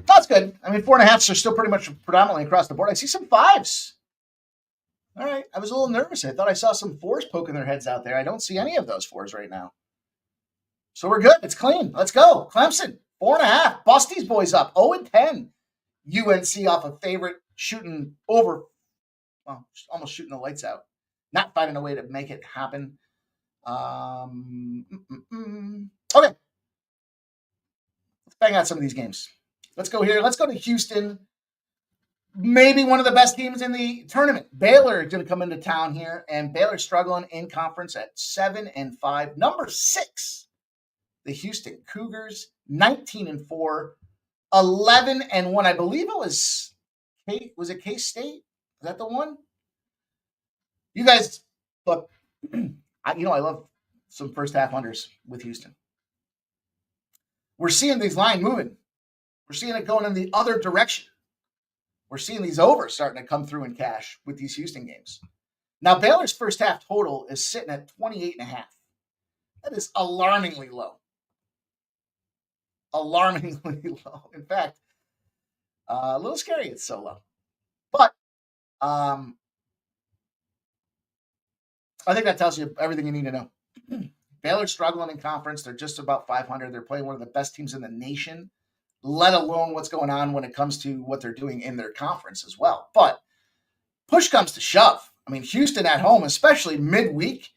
That's good. I mean, 4.5s are still pretty much predominantly across the board. I see some 5s. All right. I was a little nervous. I thought I saw some 4s poking their heads out there. I don't see any of those 4s right now. So we're good. It's clean. Let's go. Clemson, 4.5. Bust these boys up. 0-10. UNC off a favorite, shooting over, almost shooting the lights out. Not finding a way to make it happen. Okay. Let's bang out some of these games. Let's go here. Let's go to Houston. Maybe one of the best teams in the tournament. Baylor is going to come into town here, and Baylor's struggling in conference at 7-5. Number 6, the Houston Cougars, 19-4, 11-1. I believe it was K-State? Is that the one? You guys, look, I love some first half unders with Houston. We're seeing these lines moving. We're seeing it going in the other direction. We're seeing these overs starting to come through in cash with these Houston games. Now, Baylor's first half total is sitting at 28.5. That is alarmingly low. Alarmingly low. In fact, a little scary it's so low. But I think that tells you everything you need to know. Baylor's struggling in conference. They're just about 500. They're playing one of the best teams in the nation, let alone what's going on when it comes to what they're doing in their conference as well. But push comes to shove. I mean, Houston at home, especially midweek.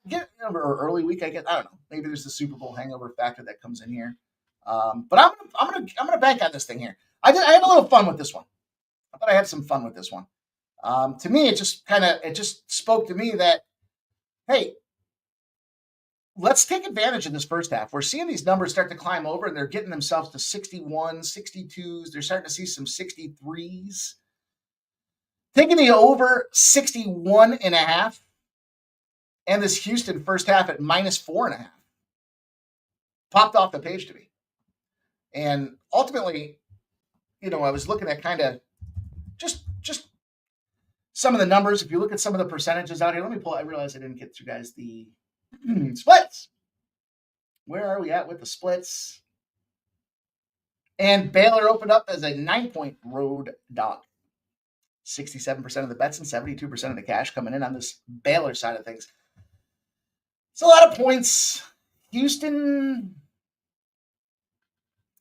Yeah, or early week, I don't know. Maybe there's the Super Bowl hangover factor that comes in here. But I'm gonna bank on this thing here. I had a little fun with this one. I thought I had some fun with this one. To me, it just spoke to me that, hey, let's take advantage of this first half. We're seeing these numbers start to climb over, and they're getting themselves to 61, 62s. They're starting to see some 63s. Taking the over 61.5, and this Houston first half at -4.5 popped off the page to me. And ultimately, I was looking at kind of just some of the numbers. If you look at some of the percentages out here, I realize I didn't get you guys the splits. Where are we at with the splits? And Baylor opened up as a 9-point road dog. 67% of the bets and 72% of the cash coming in on this Baylor side of things. It's a lot of points. Houston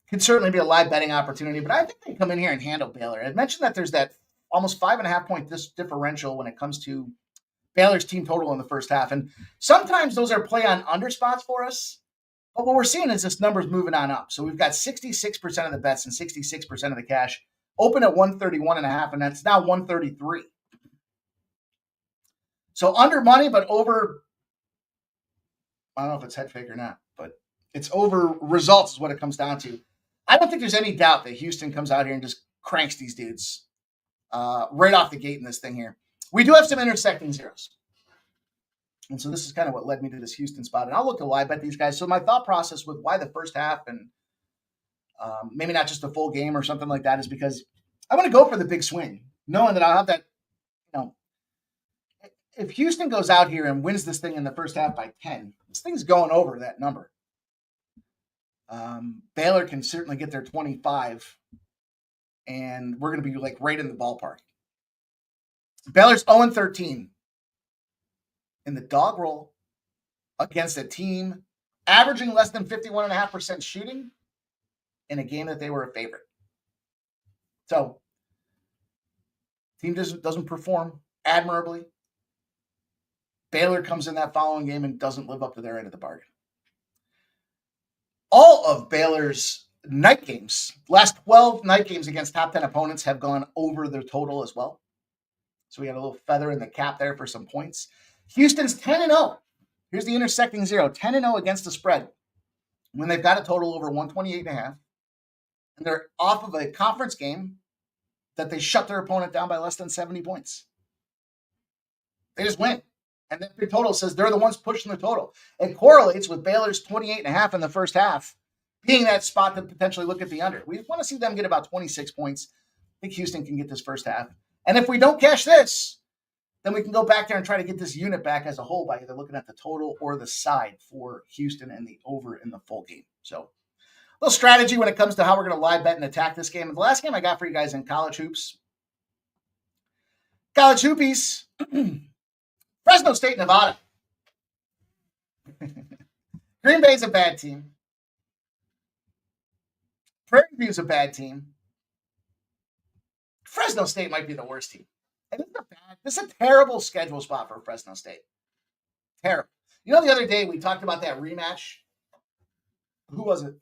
could certainly be a live betting opportunity, but I think they come in here and handle Baylor. I mentioned that there's that almost 5.5 point differential when it comes to Baylor's team total in the first half. And sometimes those are play on under spots for us. But what we're seeing is this number's moving on up. So we've got 66% of the bets and 66% of the cash open at 131.5, and that's now 133. So under money, but over, I don't know if it's head fake or not, but it's over results is what it comes down to. I don't think there's any doubt that Houston comes out here and just cranks these dudes right off the gate in this thing here. We do have some intersecting zeros. And so this is kind of what led me to this Houston spot. And I'll look to live bet these guys. So my thought process with why the first half and maybe not just a full game or something like that is because I want to go for the big swing, knowing that I'll have that, if Houston goes out here and wins this thing in the first half by 10, this thing's going over that number. Baylor can certainly get their 25, and we're going to be like right in the ballpark. Baylor's 0-13 in the dog roll against a team averaging less than 51.5% shooting in a game that they were a favorite. So, team doesn't perform admirably. Baylor comes in that following game and doesn't live up to their end of the bargain. All of Baylor's night games, last 12 night games against top 10 opponents have gone over their total as well. So we got a little feather in the cap there for some points. Houston's 10-0. Here's the intersecting zero, 10-0 against the spread when they've got a total over 128.5. And they're off of a conference game that they shut their opponent down by less than 70 points. They just win. And that big total says they're the ones pushing the total. It correlates with Baylor's 28.5 in the first half, being that spot to potentially look at the under. We want to see them get about 26 points. I think Houston can get this first half. And if we don't cash this, then we can go back there and try to get this unit back as a whole by either looking at the total or the side for Houston and the over in the full game. So a little strategy when it comes to how we're going to live bet and attack this game. And the last game I got for you guys in college hoops. College hoopies. Fresno State, Nevada. Green Bay's a bad team. Prairie View's a bad team. Fresno State might be the worst team. And this is a terrible schedule spot for Fresno State. Terrible. You know, the other day we talked about that rematch. Who was it?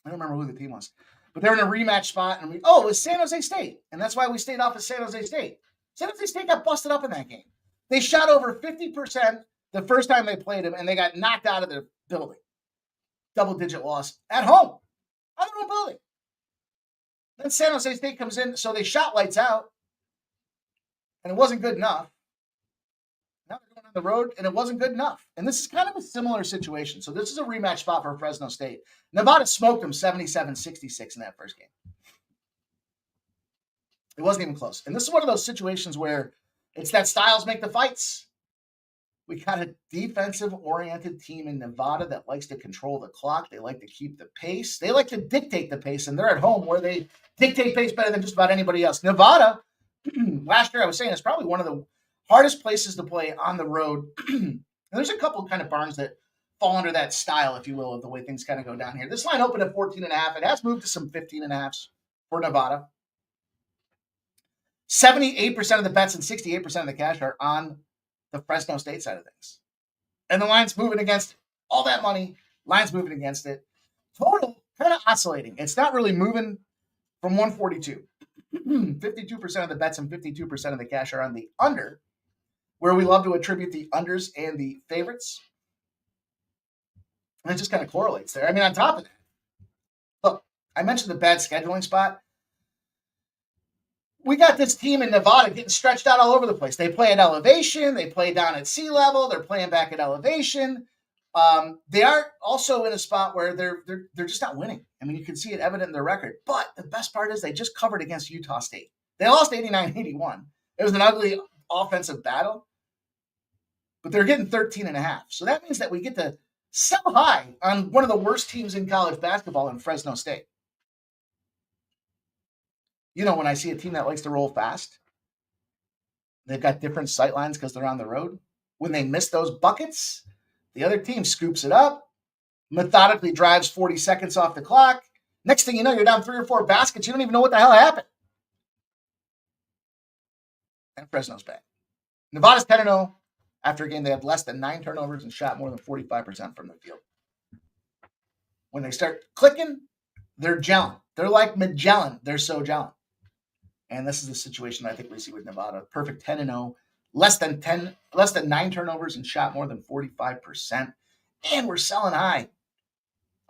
I don't remember who the team was. But they're in a rematch spot, and it was San Jose State. And that's why we stayed off of San Jose State. San Jose State got busted up in that game. They shot over 50% the first time they played them, and they got knocked out of their building. Double-digit loss at home. Out of their own building. Then San Jose State comes in, so they shot lights out, and it wasn't good enough. Now they're going on the road, and it wasn't good enough. And this is kind of a similar situation. So this is a rematch spot for Fresno State. Nevada smoked them 77-66 in that first game. It wasn't even close. And this is one of those situations where it's that styles make the fights. We got a defensive-oriented team in Nevada that likes to control the clock. They like to keep the pace. They like to dictate the pace, and they're at home where they dictate pace better than just about anybody else. Nevada, last year I was saying, is probably one of the hardest places to play on the road. And there's a couple kind of barns that fall under that style, if you will, of the way things kind of go down here. This line opened at 14.5. It has moved to some 15.5s for Nevada. 78% of the bets and 68% of the cash are on the Fresno State side of things. And the line's moving against it. All that money, line's moving against it. Total, kind of oscillating. It's not really moving from 142. 52% of the bets and 52% of the cash are on the under, where we love to attribute the unders and the favorites. And it just kind of correlates there. I mean, on top of that, look, I mentioned the bad scheduling spot. We got this team in Nevada getting stretched out all over the place. They play at elevation. They play down at sea level. They're playing back at elevation. They are also in a spot where they're just not winning. I mean, you can see it evident in their record. But the best part is they just covered against Utah State. They lost 89-81. It was an ugly offensive battle. But they're getting 13.5. So that means that we get to sell high on one of the worst teams in college basketball in Fresno State. You know, when I see a team that likes to roll fast, they've got different sight lines because they're on the road. When they miss those buckets, the other team scoops it up, methodically drives 40 seconds off the clock. Next thing you know, you're down 3 or 4 baskets. You don't even know what the hell happened. And Fresno's back. Nevada's 10-0. After a game, they had less than 9 turnovers and shot more than 45% from the field. When they start clicking, they're gelling. They're like Magellan. They're so gelling. And this is the situation I think we see with Nevada. Perfect 10-0, less than 9 turnovers and shot more than 45%. And we're selling high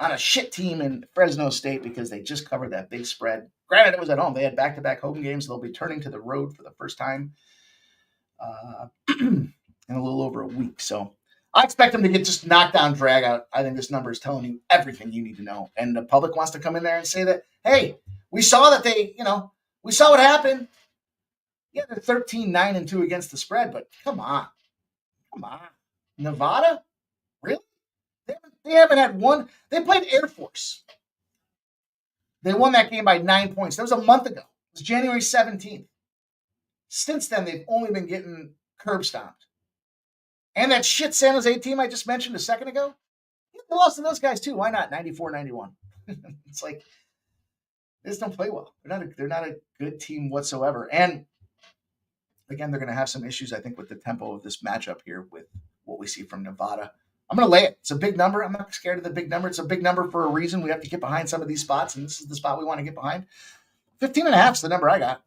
on a shit team in Fresno State because they just covered that big spread. Granted, it was at home. They had back-to-back home games. They'll be turning to the road for the first time in a little over a week. So I expect them to get just knocked down, drag out. I think this number is telling you everything you need to know. And the public wants to come in there and say that, hey, we saw that we saw what happened. Yeah, they're 13-9-2 against the spread, but come on. Nevada? Really? They haven't had one. They played Air Force. They won that game by 9 points. That was a month ago. It was January 17th. Since then, they've only been getting curb stomped. And that shit San Jose team I just mentioned a second ago, they lost to those guys too. Why not? 94-91. It's like, they just don't play well. They're not a good team whatsoever. And again, they're going to have some issues, I think, with the tempo of this matchup here with what we see from Nevada. I'm going to lay it. It's a big number. I'm not scared of the big number. It's a big number for a reason. We have to get behind some of these spots, and this is the spot we want to get behind. 15.5 is the number I got.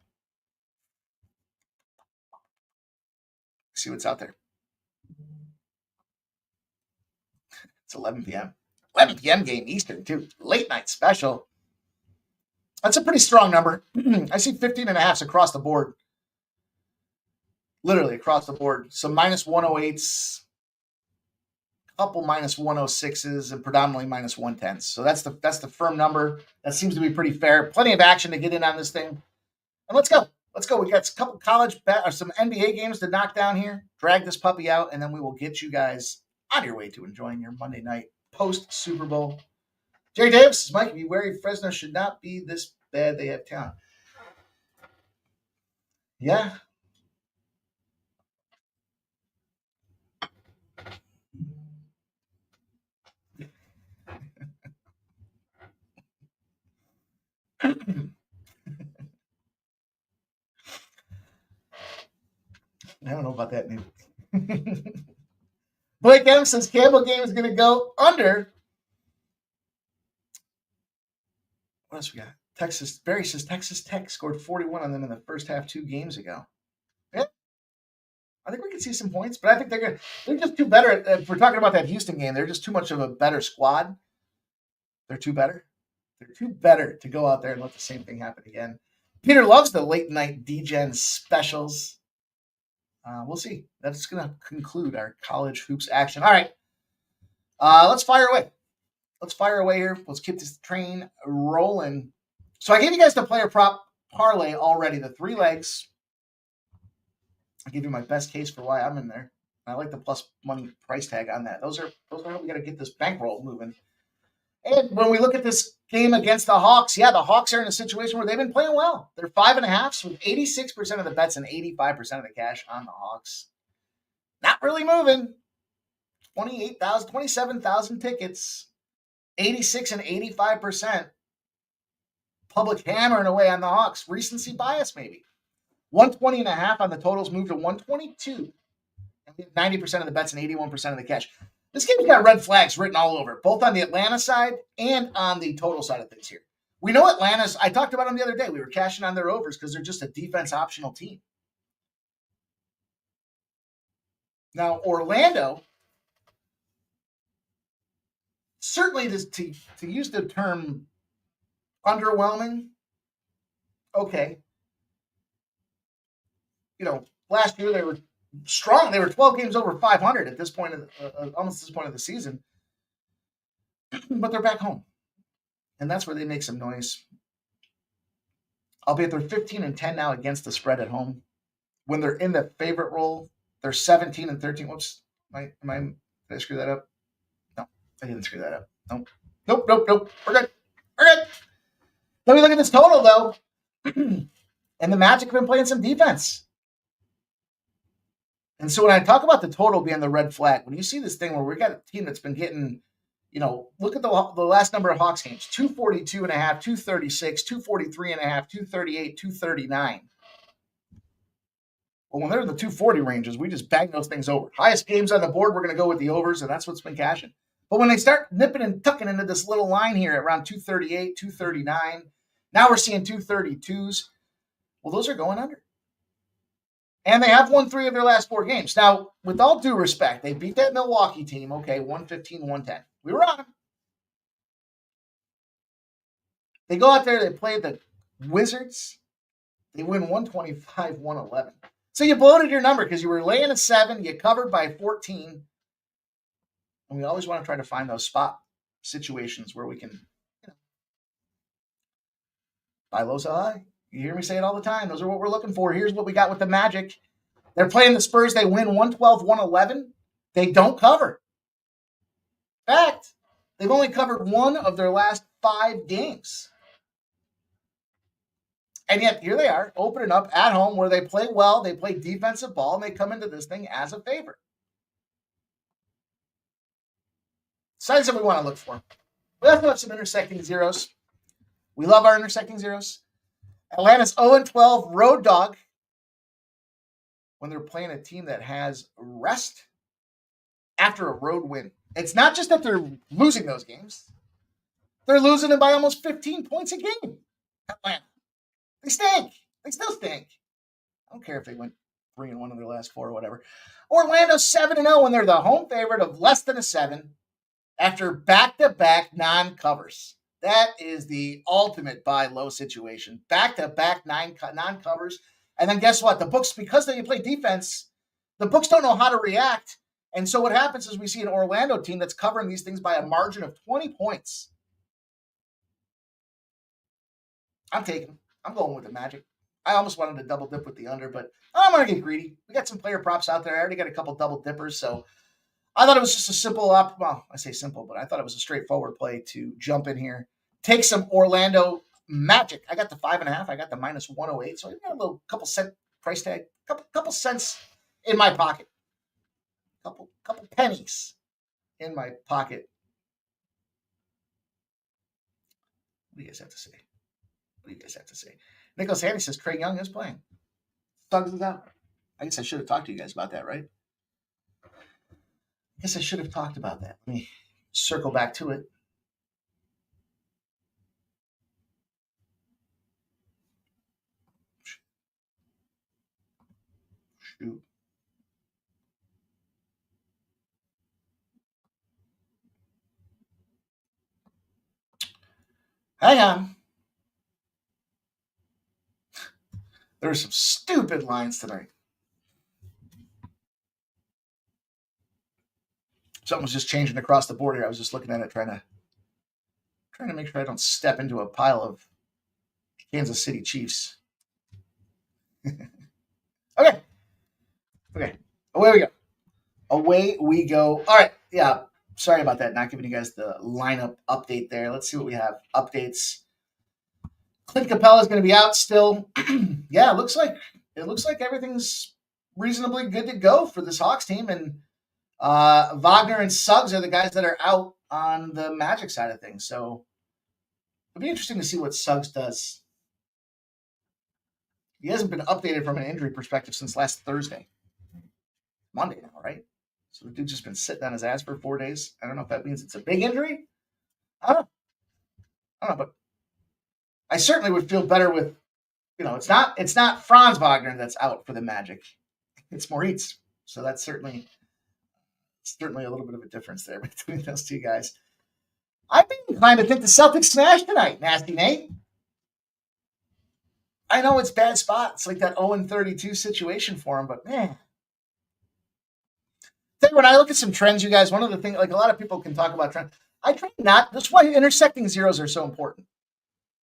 See what's out there. It's 11 p.m. 11 p.m. game Eastern, too. Late night special. That's a pretty strong number. I see 15.5s across the board. Literally across the board. Some minus 108s, a couple minus 106s, and predominantly minus 110s. So that's the firm number. That seems to be pretty fair. Plenty of action to get in on this thing. And let's go. We got a couple college or some NBA games to knock down here. Drag this puppy out, and then we will get you guys on your way to enjoying your Monday night post-Super Bowl. Jerry Davis is Mike. Be wary, Fresno should not be this bad. They have talent. Yeah. I don't know about that name. Blake M says Campbell game is going to go under. What else we got? Texas. Barry says Texas Tech scored 41 on them in the first half 2 games ago. Yeah. I think we can see some points, but I think they're just too better. If we're talking about that Houston game, they're just too much of a better squad. They're too better. They're too better to go out there and let the same thing happen again. Peter loves the late night DGen specials. We'll see. That's going to conclude our college hoops action. All right. Let's fire away. Let's fire away here. Let's keep this train rolling. So I gave you guys the player prop parlay already, the 3 legs. I'll give you my best case for why I'm in there. I like the plus money price tag on that. Those are how we got to get this bankroll moving. And when we look at this game against the Hawks, yeah, the Hawks are in a situation where they've been playing well. They're 5.5s with 86% of the bets and 85% of the cash on the Hawks. Not really moving. 27,000 tickets. 86 and 85%. Public hammering away on the Hawks. Recency bias, maybe. 120.5 on the totals, moved to 122. And we have 90% of the bets and 81% of the cash. This game's got red flags written all over, both on the Atlanta side and on the total side of things here. We know Atlanta's, I talked about them the other day. We were cashing on their overs because they're just a defense optional team. Now, Orlando, certainly to use the term underwhelming, okay. Last year they were strong. They were 12 games over 500 at this point, almost this point of the season. But they're back home. And that's where they make some noise. Albeit they're 15 and 10 now against the spread at home. When they're in the favorite role, they're 17 and 13. Whoops. Did I screw that up? No, I didn't screw that up. Nope. We're good. Let me look at this total, though. And the Magic have been playing some defense. And so when I talk about the total being the red flag, when you see this thing where we got a team that's been getting, look at the last number of Hawks games, 242.5, 236, 243.5, 238, 239. Well, when they're in the 240 ranges, we just bang those things over. Highest games on the board, we're going to go with the overs, and that's what's been cashing. But when they start nipping and tucking into this little line here at around 238, 239, now we're seeing 232s. Well, those are going under. And they have won 3 of their last 4 games. Now, with all due respect, they beat that Milwaukee team, okay, 115-110. We were on them. They go out there, they play the Wizards. They win 125-111. So you bloated your number because you were laying at 7, you covered by 14. And we always want to try to find those spot situations where we can buy low, sell high. You hear me say it all the time. Those are what we're looking for. Here's what we got with the Magic. They're playing the Spurs. They win 112-111. They don't cover. In fact, they've only covered 1 of their last 5 games. And yet, here they are, opening up at home where they play well, they play defensive ball, and they come into this thing as a favorite. Signs that we want to look for. We also have some intersecting zeros. We love our intersecting zeros. Atlanta's 0-12 road dog when they're playing a team that has rest after a road win. It's not just that they're losing those games. They're losing them by almost 15 points a game. Atlanta. They stink. They still stink. I don't care if they went 3-1 in their last 4 or whatever. Orlando's 7-0 when they're the home favorite of less than a 7 after back-to-back non-covers. That is the ultimate buy low situation. Back-to-back non-covers. And then guess what? The books, because they play defense, the books don't know how to react. And so what happens is we see an Orlando team that's covering these things by a margin of 20 points. I'm taking them. I'm going with the Magic. I almost wanted to double dip with the under, but I'm going to get greedy. We got some player props out there. I already got a couple double dippers, so I thought it was just a simple I say simple, but I thought it was a straightforward play to jump in here, take some Orlando Magic. I got the 5.5. I got the minus 108, so I got a little couple cent price tag, couple cents in my pocket, couple pennies in my pocket. What do you guys have to say? Nicholas Handy says Trae Young is playing. Thugs is out. I guess I should have talked to you guys about that, right? I guess I should have talked about that. Let me circle back to it. Shoot. Hang on. There were some stupid lines tonight. Something was just changing across the board here. I was just looking at it, trying to make sure I don't step into a pile of Kansas City Chiefs. Okay. Away we go. All right. Yeah. Sorry about that. Not giving you guys the lineup update there. Let's see what we have. Updates. Clint Capella is going to be out still. Yeah, it looks like everything's reasonably good to go for this Hawks team, and Wagner and Suggs are the guys that are out on the Magic side of things. So it'll be interesting to see what Suggs does. He hasn't been updated from an injury perspective since last Thursday. Monday now, right? So the dude's just been sitting on his ass for 4 days. I don't know if that means it's a big injury. I don't know, but I certainly would feel better with, it's not Franz Wagner that's out for the Magic. It's Moritz. So that's certainly a little bit of a difference there between those two guys. I've been inclined to think the Celtics smashed tonight, Nasty Nate. I know it's bad spot. It's like that 0-32 situation for him, but man. When I look at some trends, you guys, one of the things, like a lot of people can talk about trends. I try not, that's why intersecting zeros are so important.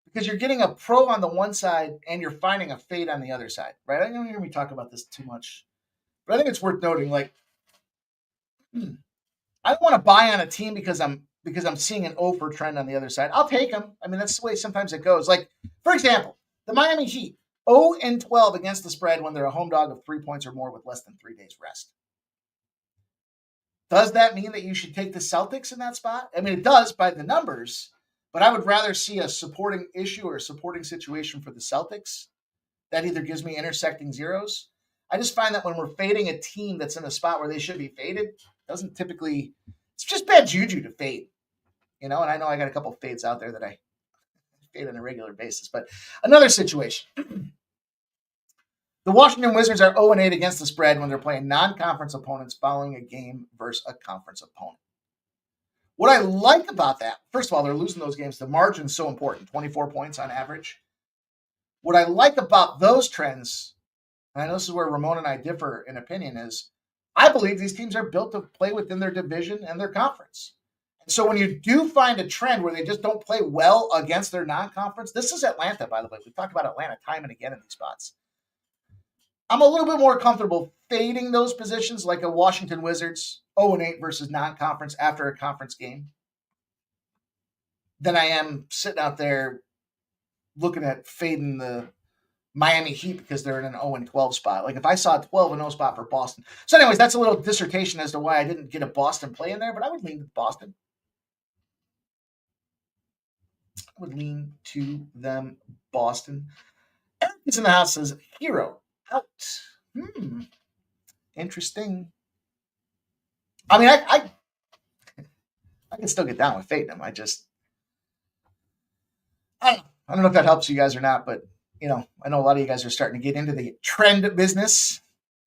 Because you're getting a pro on the one side and you're finding a fade on the other side, right? I don't hear me talk about this too much, but I think it's worth noting, like, I don't want to buy on a team because I'm seeing an over trend on the other side. I'll take them. I mean, that's the way sometimes it goes. Like, for example, the Miami Heat, 0-12 against the spread when they're a home dog of 3 points or more with less than 3 days rest. Does that mean that you should take the Celtics in that spot? I mean, it does by the numbers, but I would rather see a supporting issue or a supporting situation for the Celtics. That either gives me intersecting zeros. I just find that when we're fading a team that's in a spot where they should be faded, doesn't typically, it's just bad juju to fade. And I know I got a couple of fades out there that I fade on a regular basis. But another situation. The Washington Wizards are 0-8 against the spread when they're playing non-conference opponents following a game versus a conference opponent. What I like about that, first of all, they're losing those games. The margin's so important, 24 points on average. What I like about those trends, and I know this is where Ramon and I differ in opinion, is I believe these teams are built to play within their division and their conference. And so when you do find a trend where they just don't play well against their non-conference, this is Atlanta, by the way. We've talked about Atlanta time and again in these spots. I'm a little bit more comfortable fading those positions like a Washington Wizards 0-8 versus non-conference after a conference game than I am sitting out there looking at fading the Miami Heat because they're in an 0-12 spot. Like if I saw a 12-0 spot for Boston. So anyways, that's a little dissertation as to why I didn't get a Boston play in there, but I would lean to Boston. I would lean to them, Boston. Eric is in the house, says, Hero out. Interesting. I mean, I can still get down with fading them. I don't know if that helps you guys or not, but I know a lot of you guys are starting to get into the trend business.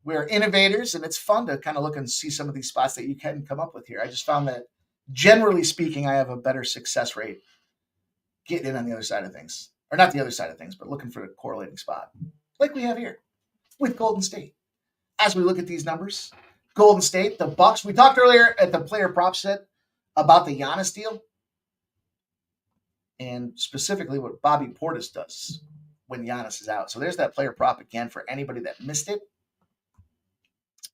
We're innovators, and it's fun to kind of look and see some of these spots that you can come up with here. I just found that, generally speaking, I have a better success rate getting in on the other side of things. Or not the other side of things, but looking for a correlating spot, like we have here with Golden State. As we look at these numbers, Golden State, the Bucks. We talked earlier at the player prop set about the Giannis deal, and specifically what Bobby Portis does when Giannis is out. So there's that player prop again for anybody that missed it.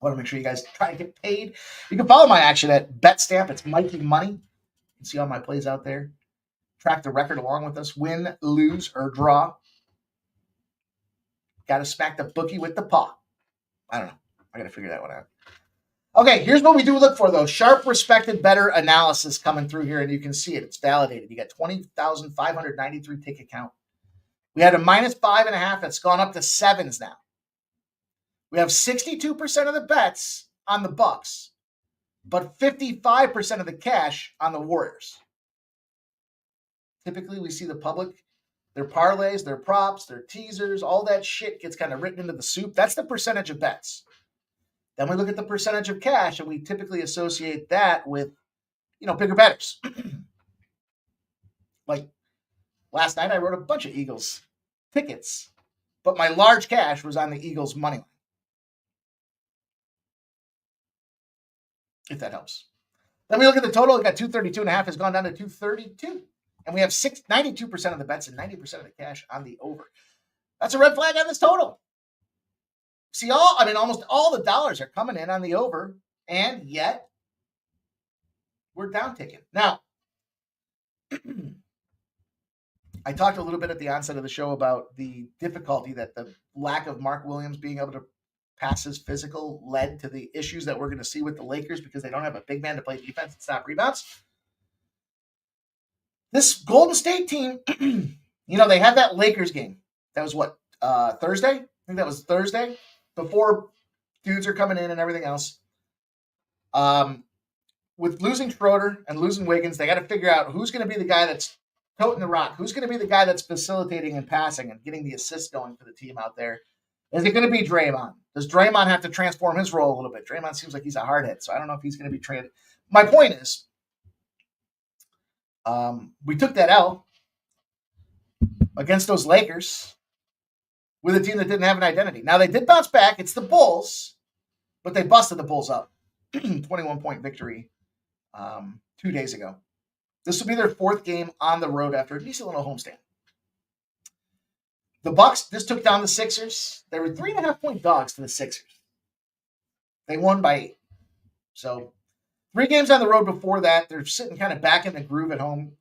I want to make sure you guys try to get paid. You can follow my action at BetStamp. It's Mikey Money. You can see all my plays out there. Track the record along with us. Win, lose, or draw. Got to smack the bookie with the paw. I don't know. I got to figure that one out. Okay, here's what we do look for, though. Sharp, respected, better analysis coming through here, and you can see it. It's validated. You got 20,593 ticket count. We had a -5.5 that's gone up to 7s now. We have 62% of the bets on the Bucks. but 55% of the cash on the Warriors. Typically, we see the public, their parlays, their props, their teasers, all that shit gets kind of written into the soup. That's the percentage of bets. Then we look at the percentage of cash, and we typically associate that with, bigger bettors. Like last night, I wrote a bunch of Eagles tickets, but my large cash was on the Eagles money line. If that helps. Then we look at the total. We got 232.5 has gone down to 232. And we have 92% of the bets and 90% of the cash on the over. That's a red flag on this total. See, almost all the dollars are coming in on the over, and yet we're down ticking. Now, I talked a little bit at the onset of the show about the difficulty that the lack of Mark Williams being able to pass his physical led to the issues that we're going to see with the Lakers because they don't have a big man to play defense and stop rebounds. This Golden State team, they had that Lakers game. That was what, Thursday? I think that was Thursday before dudes are coming in and everything else. With losing Schroeder and losing Wiggins, they got to figure out who's going to be the guy that's toting the rock. Who's going to be the guy that's facilitating and passing and getting the assists going for the team out there? Is it going to be Draymond? Does Draymond have to transform his role a little bit? Draymond seems like he's a hardhead, so I don't know if he's going to be trained. My point is, we took that L against those Lakers with a team that didn't have an identity. Now, they did bounce back. It's the Bulls, but they busted the Bulls up. 21-point victory 2 days ago. This will be their fourth game on the road after a decent little homestand. The Bucks just took down the Sixers. They were 3.5-point dogs to the Sixers. They won by 8. So 3 games on the road before that. They're sitting kind of back in the groove at home.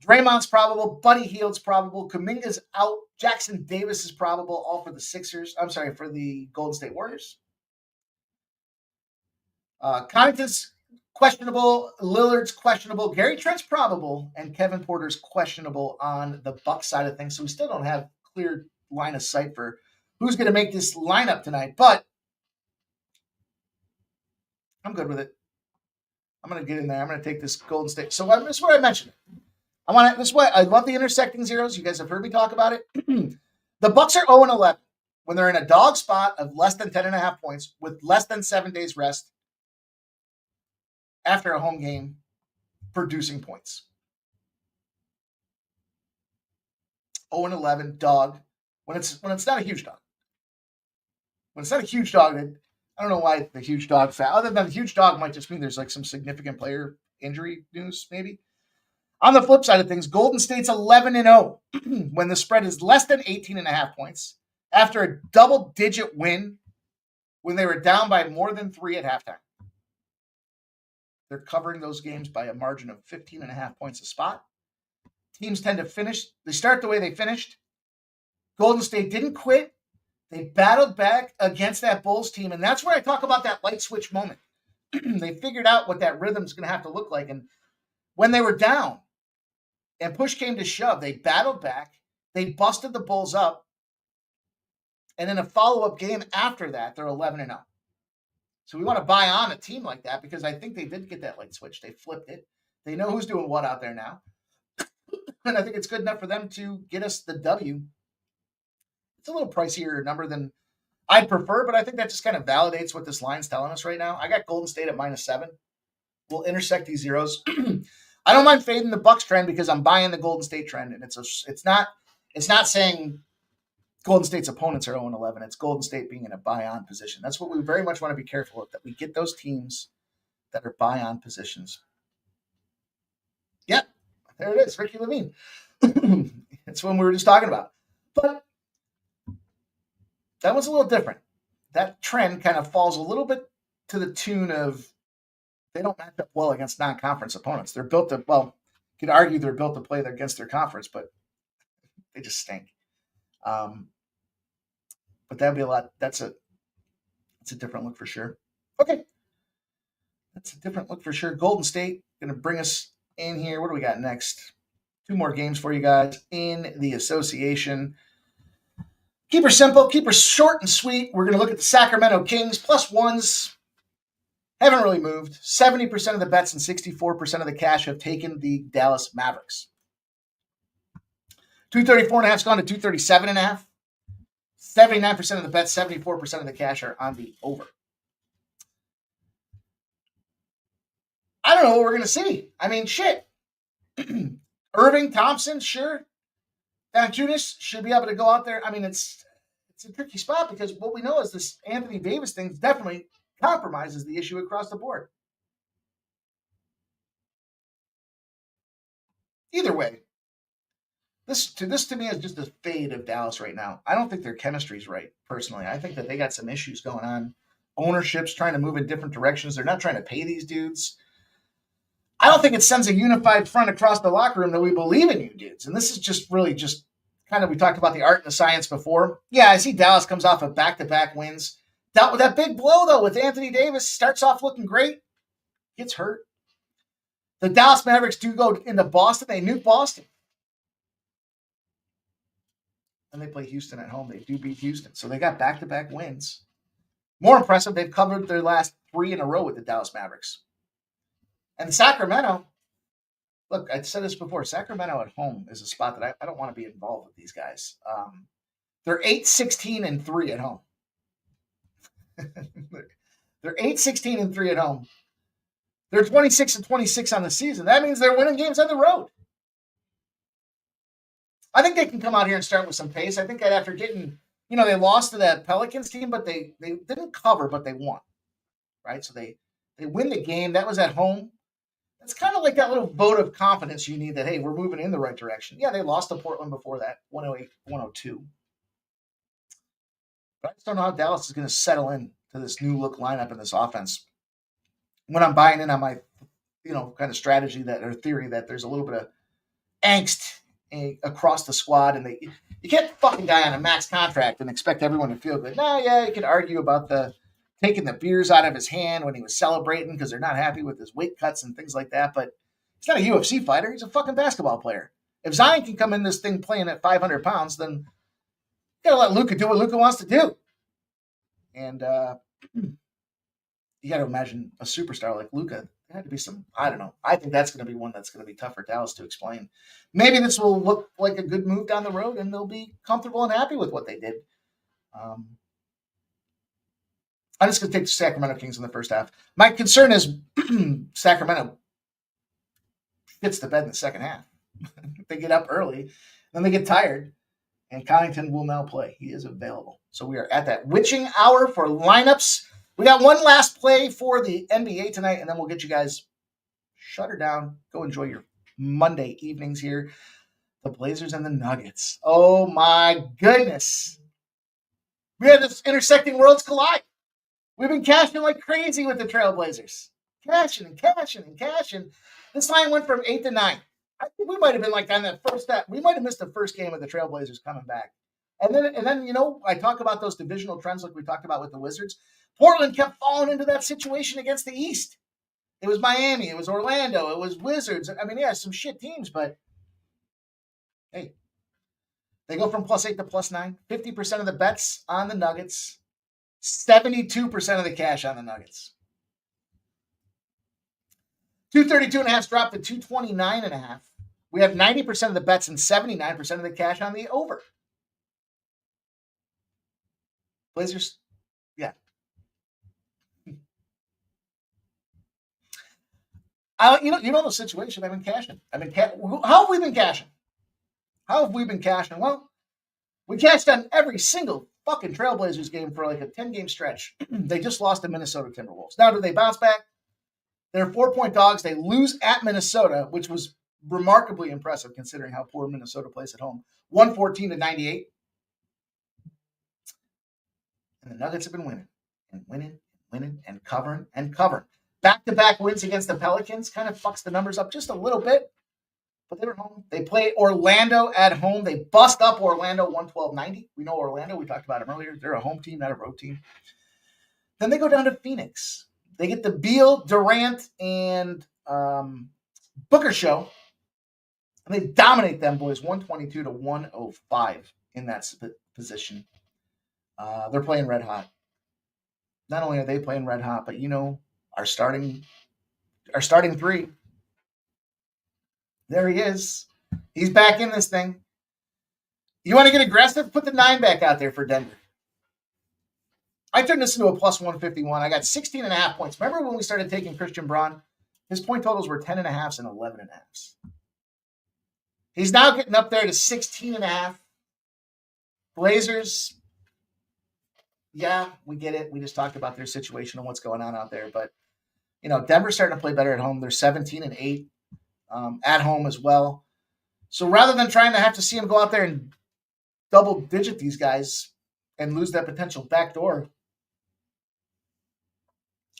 Draymond's probable. Buddy Hield's probable. Kuminga's out. Jackson Davis is probable. All for the Sixers. I'm sorry, for the Golden State Warriors. Connaughton's questionable. Lillard's questionable. Gary Trent's probable. And Kevin Porter's questionable on the Bucks side of things. So we still don't have clear line of sight for who's going to make this lineup tonight. But I'm good with it. I'm going to get in there. I'm going to take this Golden State. So this is what I mentioned. I love the intersecting zeros. You guys have heard me talk about it. The Bucks are 0-11 when they're in a dog spot of less than 10.5 points with less than 7 days rest after a home game producing points. 0-11 dog when it's not a huge dog. When it's not a huge dog, I don't know why the huge dog other than the huge dog might just mean there's like some significant player injury news maybe. On the flip side of things, Golden State's 11-0 when the spread is less than 18.5 points after a double-digit win when they were down by more than 3 at halftime. They're covering those games by a margin of 15.5 points a spot. Teams tend to finish. They start the way they finished. Golden State didn't quit. They battled back against that Bulls team, and that's where I talk about that light switch moment. They figured out what that rhythm is going to have to look like, and when they were down and push came to shove, they battled back. They busted the Bulls up, and in a follow-up game after that, they're 11-0. So we want to buy on a team like that because I think they did get that light switch. They flipped it. They know who's doing what out there now. And I think it's good enough for them to get us the W. It's a little pricier number than I'd prefer, but I think that just kind of validates what this line's telling us right now. I got Golden State at -7. We'll intersect these zeros. I don't mind fading the Bucks trend because I'm buying the Golden State trend, and it's not saying Golden State's opponents are 0-11. It's Golden State being in a buy-on position. That's what we very much want to be careful of, that we get those teams that are buy-on positions. Yep, there it is, Ricky Levine. It's one we were just talking about. But that was a little different. That trend kind of falls a little bit to the tune of they don't match up well against non-conference opponents. They're built to, you could argue they're built to play against their conference, but they just stink. But that'd be a lot. That's a different look for sure. Okay. That's a different look for sure. Golden State going to bring us in here. What do we got next? 2 more games for you guys in the association. Keep her simple. Keep her short and sweet. We're going to look at the Sacramento Kings +1s. haven't really moved. 70% of the bets and 64% of the cash have taken the Dallas Mavericks. 234.5 has gone to 237.5. 79% of the bets, 74% of the cash are on the over. I don't know what we're going to see. I mean, shit. Irving, Thompson, sure. Valanciunas should be able to go out there. I mean, it's a tricky spot because what we know is this Anthony Davis thing definitely compromises the issue across the board. Either way, this to me is just a fade of Dallas right now. I don't think their chemistry's right, personally. I think that they got some issues going on. Ownership's trying to move in different directions. They're not trying to pay these dudes. I don't think it sends a unified front across the locker room that we believe in you dudes. And this is just really just kind of, we talked about the art and the science before. Yeah, I see Dallas comes off of back-to-back wins. That big blow, though, with Anthony Davis, starts off looking great, gets hurt. The Dallas Mavericks do go into Boston. They nuke Boston. And they play Houston at home. They do beat Houston. So they got back-to-back wins. More impressive, they've covered their last 3 in a row with the Dallas Mavericks. And Sacramento, look, I said this before, Sacramento at home is a spot that I don't want to be involved with these guys. They're 8-16-3 at home. They're 8-16-3 at home. They're 26-26 on the season. That means they're winning games on the road. I think they can come out here and start with some pace. I think that after getting, they lost to that Pelicans team, but they didn't cover, but they won. Right? So they win the game. That was at home. It's kind of like that little vote of confidence you need that, hey, we're moving in the right direction. Yeah, they lost to Portland before that, 108-102. But I just don't know how Dallas is going to settle in to this new look lineup and this offense. When I'm buying in on my, kind of strategy or theory that there's a little bit of angst across the squad, and you can't fucking guy on a max contract and expect everyone to feel good. No, yeah, you can argue about taking the beers out of his hand when he was celebrating because they're not happy with his weight cuts and things like that. But he's not a UFC fighter. He's a fucking basketball player. If Zion can come in this thing playing at 500 pounds, then you got to let Luka do what Luka wants to do. And you got to imagine a superstar like Luka. There had to be some, I don't know. I think that's going to be one that's going to be tough for Dallas to explain. Maybe this will look like a good move down the road and they'll be comfortable and happy with what they did. I'm just going to take the Sacramento Kings in the first half. My concern is Sacramento hits the bed in the second half. They get up early, then they get tired, and Connaughton will now play. He is available. So we are at that witching hour for lineups. We got one last play for the NBA tonight, and then we'll get you guys shut her down. Go enjoy your Monday evenings here. The Blazers and the Nuggets. Oh, my goodness. We had this intersecting worlds collide. We've been cashing like crazy with the Trailblazers. Cashing and cashing and cashing. This line went from 8 to 9. I think we might have been like on that first step. We might have missed the first game of the Trailblazers coming back. And then I talk about those divisional trends like we talked about with the Wizards. Portland kept falling into that situation against the East. It was Miami. It was Orlando. It was Wizards. I mean, yeah, some shit teams, but hey, they go from +8 to +9. 50% of the bets on the Nuggets. 72% of the cash on the Nuggets. 232.5 dropped to 229.5. We have 90% of the bets and 79% of the cash on the over. Blazers, yeah. You know the situation. I've been cashing. How have we been cashing? Well, we cashed on every single fucking Trailblazers game for like a 10-game stretch. They just lost to Minnesota Timberwolves. Now, do they bounce back? They're 4-point dogs. They lose at Minnesota, which was remarkably impressive considering how poor Minnesota plays at home. 114-98. And the Nuggets have been winning and covering. Back-to-back wins against the Pelicans kind of fucks the numbers up just a little bit. But they were home. They play Orlando at home. They bust up Orlando 112-90. We know Orlando. We talked about them earlier. They're a home team, not a road team. Then they go down to Phoenix. They get the Beal, Durant, and Booker show. And they dominate them, boys, 122-105 in that position. They're playing red hot. Not only are they playing red hot, but Our starting three. There he is. He's back in this thing. You want to get aggressive? Put the 9 back out there for Denver. I turned this into a plus 151. I got 16.5 points. Remember when we started taking Christian Braun? His point totals were 10.5s and 11.5s. He's now getting up there to 16.5. Blazers, yeah, we get it. We just talked about their situation and what's going on out there. But, Denver's starting to play better at home. They're 17-8 at home as well. So rather than trying to have to see him go out there and double-digit these guys and lose that potential backdoor,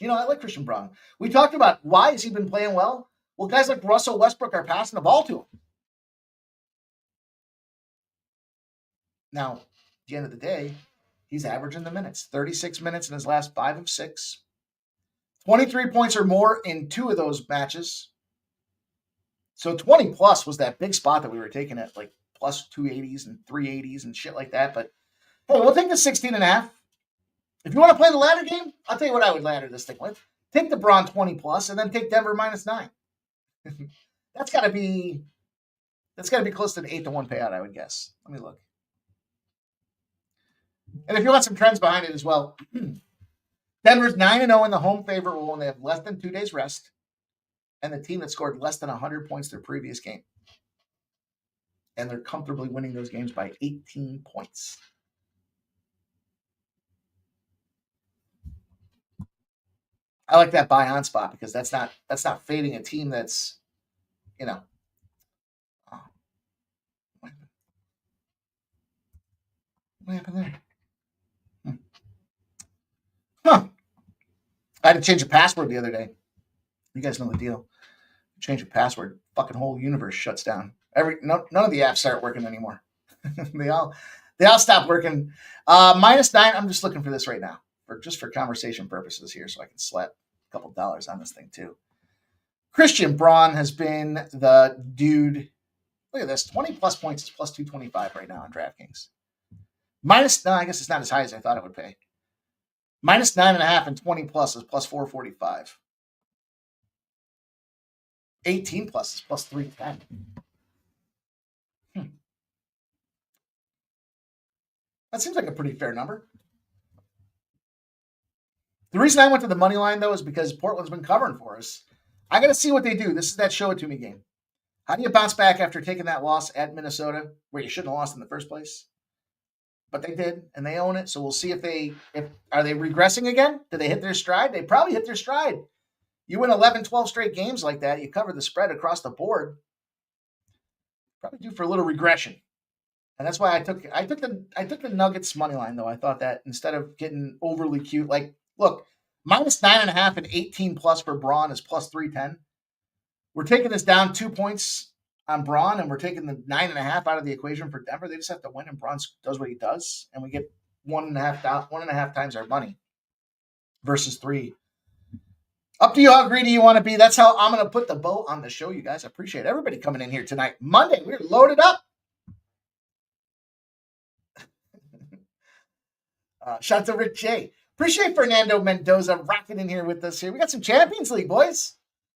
I like Christian Braun. We talked about why has he been playing well? Well, guys like Russell Westbrook are passing the ball to him. Now, at the end of the day, he's averaging the minutes. 36 minutes in his last 5 of 6. 23 points or more in 2 of those matches. So 20 plus was that big spot that we were taking at like plus 280s and 380s and shit like that. But hey, we'll take the 16.5. If you want to play the ladder game, I'll tell you what I would ladder this thing with. Take the Braun 20 plus and then take Denver -9. That's got to be close to an 8-1 payout, I would guess. Let me look. And if you want some trends behind it as well, Denver's 9-0 in the home favorite role, and they have less than 2 days rest. And the team that scored less than 100 points their previous game. And they're comfortably winning those games by 18 points. I like that buy on spot because that's not fading a team that's, what happened there? Huh. I had to change a password the other day. You guys know the deal. Change a password, fucking whole universe shuts down. None of the apps start working anymore. they all stop working. -9. I'm just looking for this right now, for conversation purposes here, so I can slap a couple dollars on this thing too. Christian Braun has been the dude. Look at this, 20 plus points is plus 225 right now on DraftKings. I guess it's not as high as I thought it would pay. -9.5 and 20 plus is plus 445. 18 plus is plus 310. That seems like a pretty fair number. The reason I went to the money line, though, is because Portland's been covering for us. I got to see what they do. This is that show it to me game. How do you bounce back after taking that loss at Minnesota, where you shouldn't have lost in the first place? But they did, and they own it. So we'll see if are they regressing again? Did they hit their stride? They probably hit their stride. You win 11, 12 straight games like that, you cover the spread across the board. Probably due for a little regression. And that's why I took the Nuggets money line, though. I thought that instead of getting overly cute, like, look, -9.5 and 18 plus for Braun is plus 310. We're taking this down 2 points on Braun, and we're taking the 9.5 out of the equation for Denver. They just have to win, and Braun does what he does, and we get 1.5 times our money versus 3. Up to you how greedy you want to be. That's how I'm going to put the bow on the show, you guys. I appreciate everybody coming in here tonight. Monday, we're loaded up. Shout out to Rick J. Appreciate Fernando Mendoza rocking in here with us here. We got some Champions League, boys.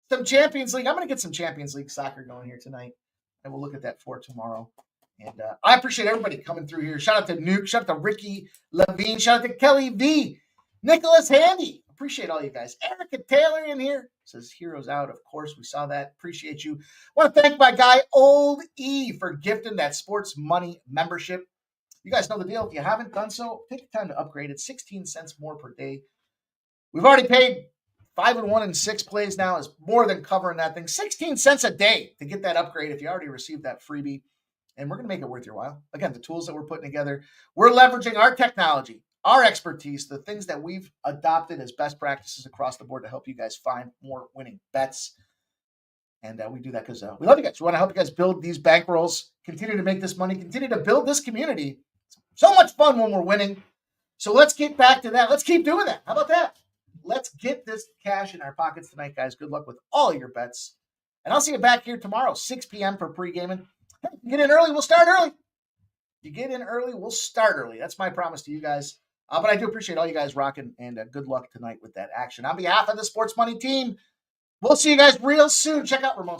Some Champions League. I'm going to get some Champions League soccer going here tonight. And we'll look at that for tomorrow. And I appreciate everybody coming through here. Shout out to Nuke. Shout out to Ricky Levine. Shout out to Kelly V. Nicholas Handy. Appreciate all you guys. Erica Taylor in here. Says Heroes Out. Of course, we saw that. Appreciate you. Want to thank my guy, Old E, for gifting that Sports Money membership. You guys know the deal. If you haven't done so, take the time to upgrade it. 16 cents more per day. We've already paid 5 and 1 and 6 plays now is more than covering that thing. 16 cents a day to get that upgrade if you already received that freebie. And we're going to make it worth your while. Again, the tools that we're putting together, we're leveraging our technology, our expertise, the things that we've adopted as best practices across the board to help you guys find more winning bets. And we do that because we love you guys. We want to help you guys build these bankrolls, continue to make this money, continue to build this community. So much fun when we're winning. So let's get back to that. Let's keep doing that. How about that? Let's get this cash in our pockets tonight, guys. Good luck with all your bets. And I'll see you back here tomorrow, 6 p.m. for pre-gaming. Hey, get in early, we'll start early. You get in early, we'll start early. That's my promise to you guys. But I do appreciate all you guys rocking, and good luck tonight with that action. On behalf of the Sports Money team, we'll see you guys real soon. Check out Ramon's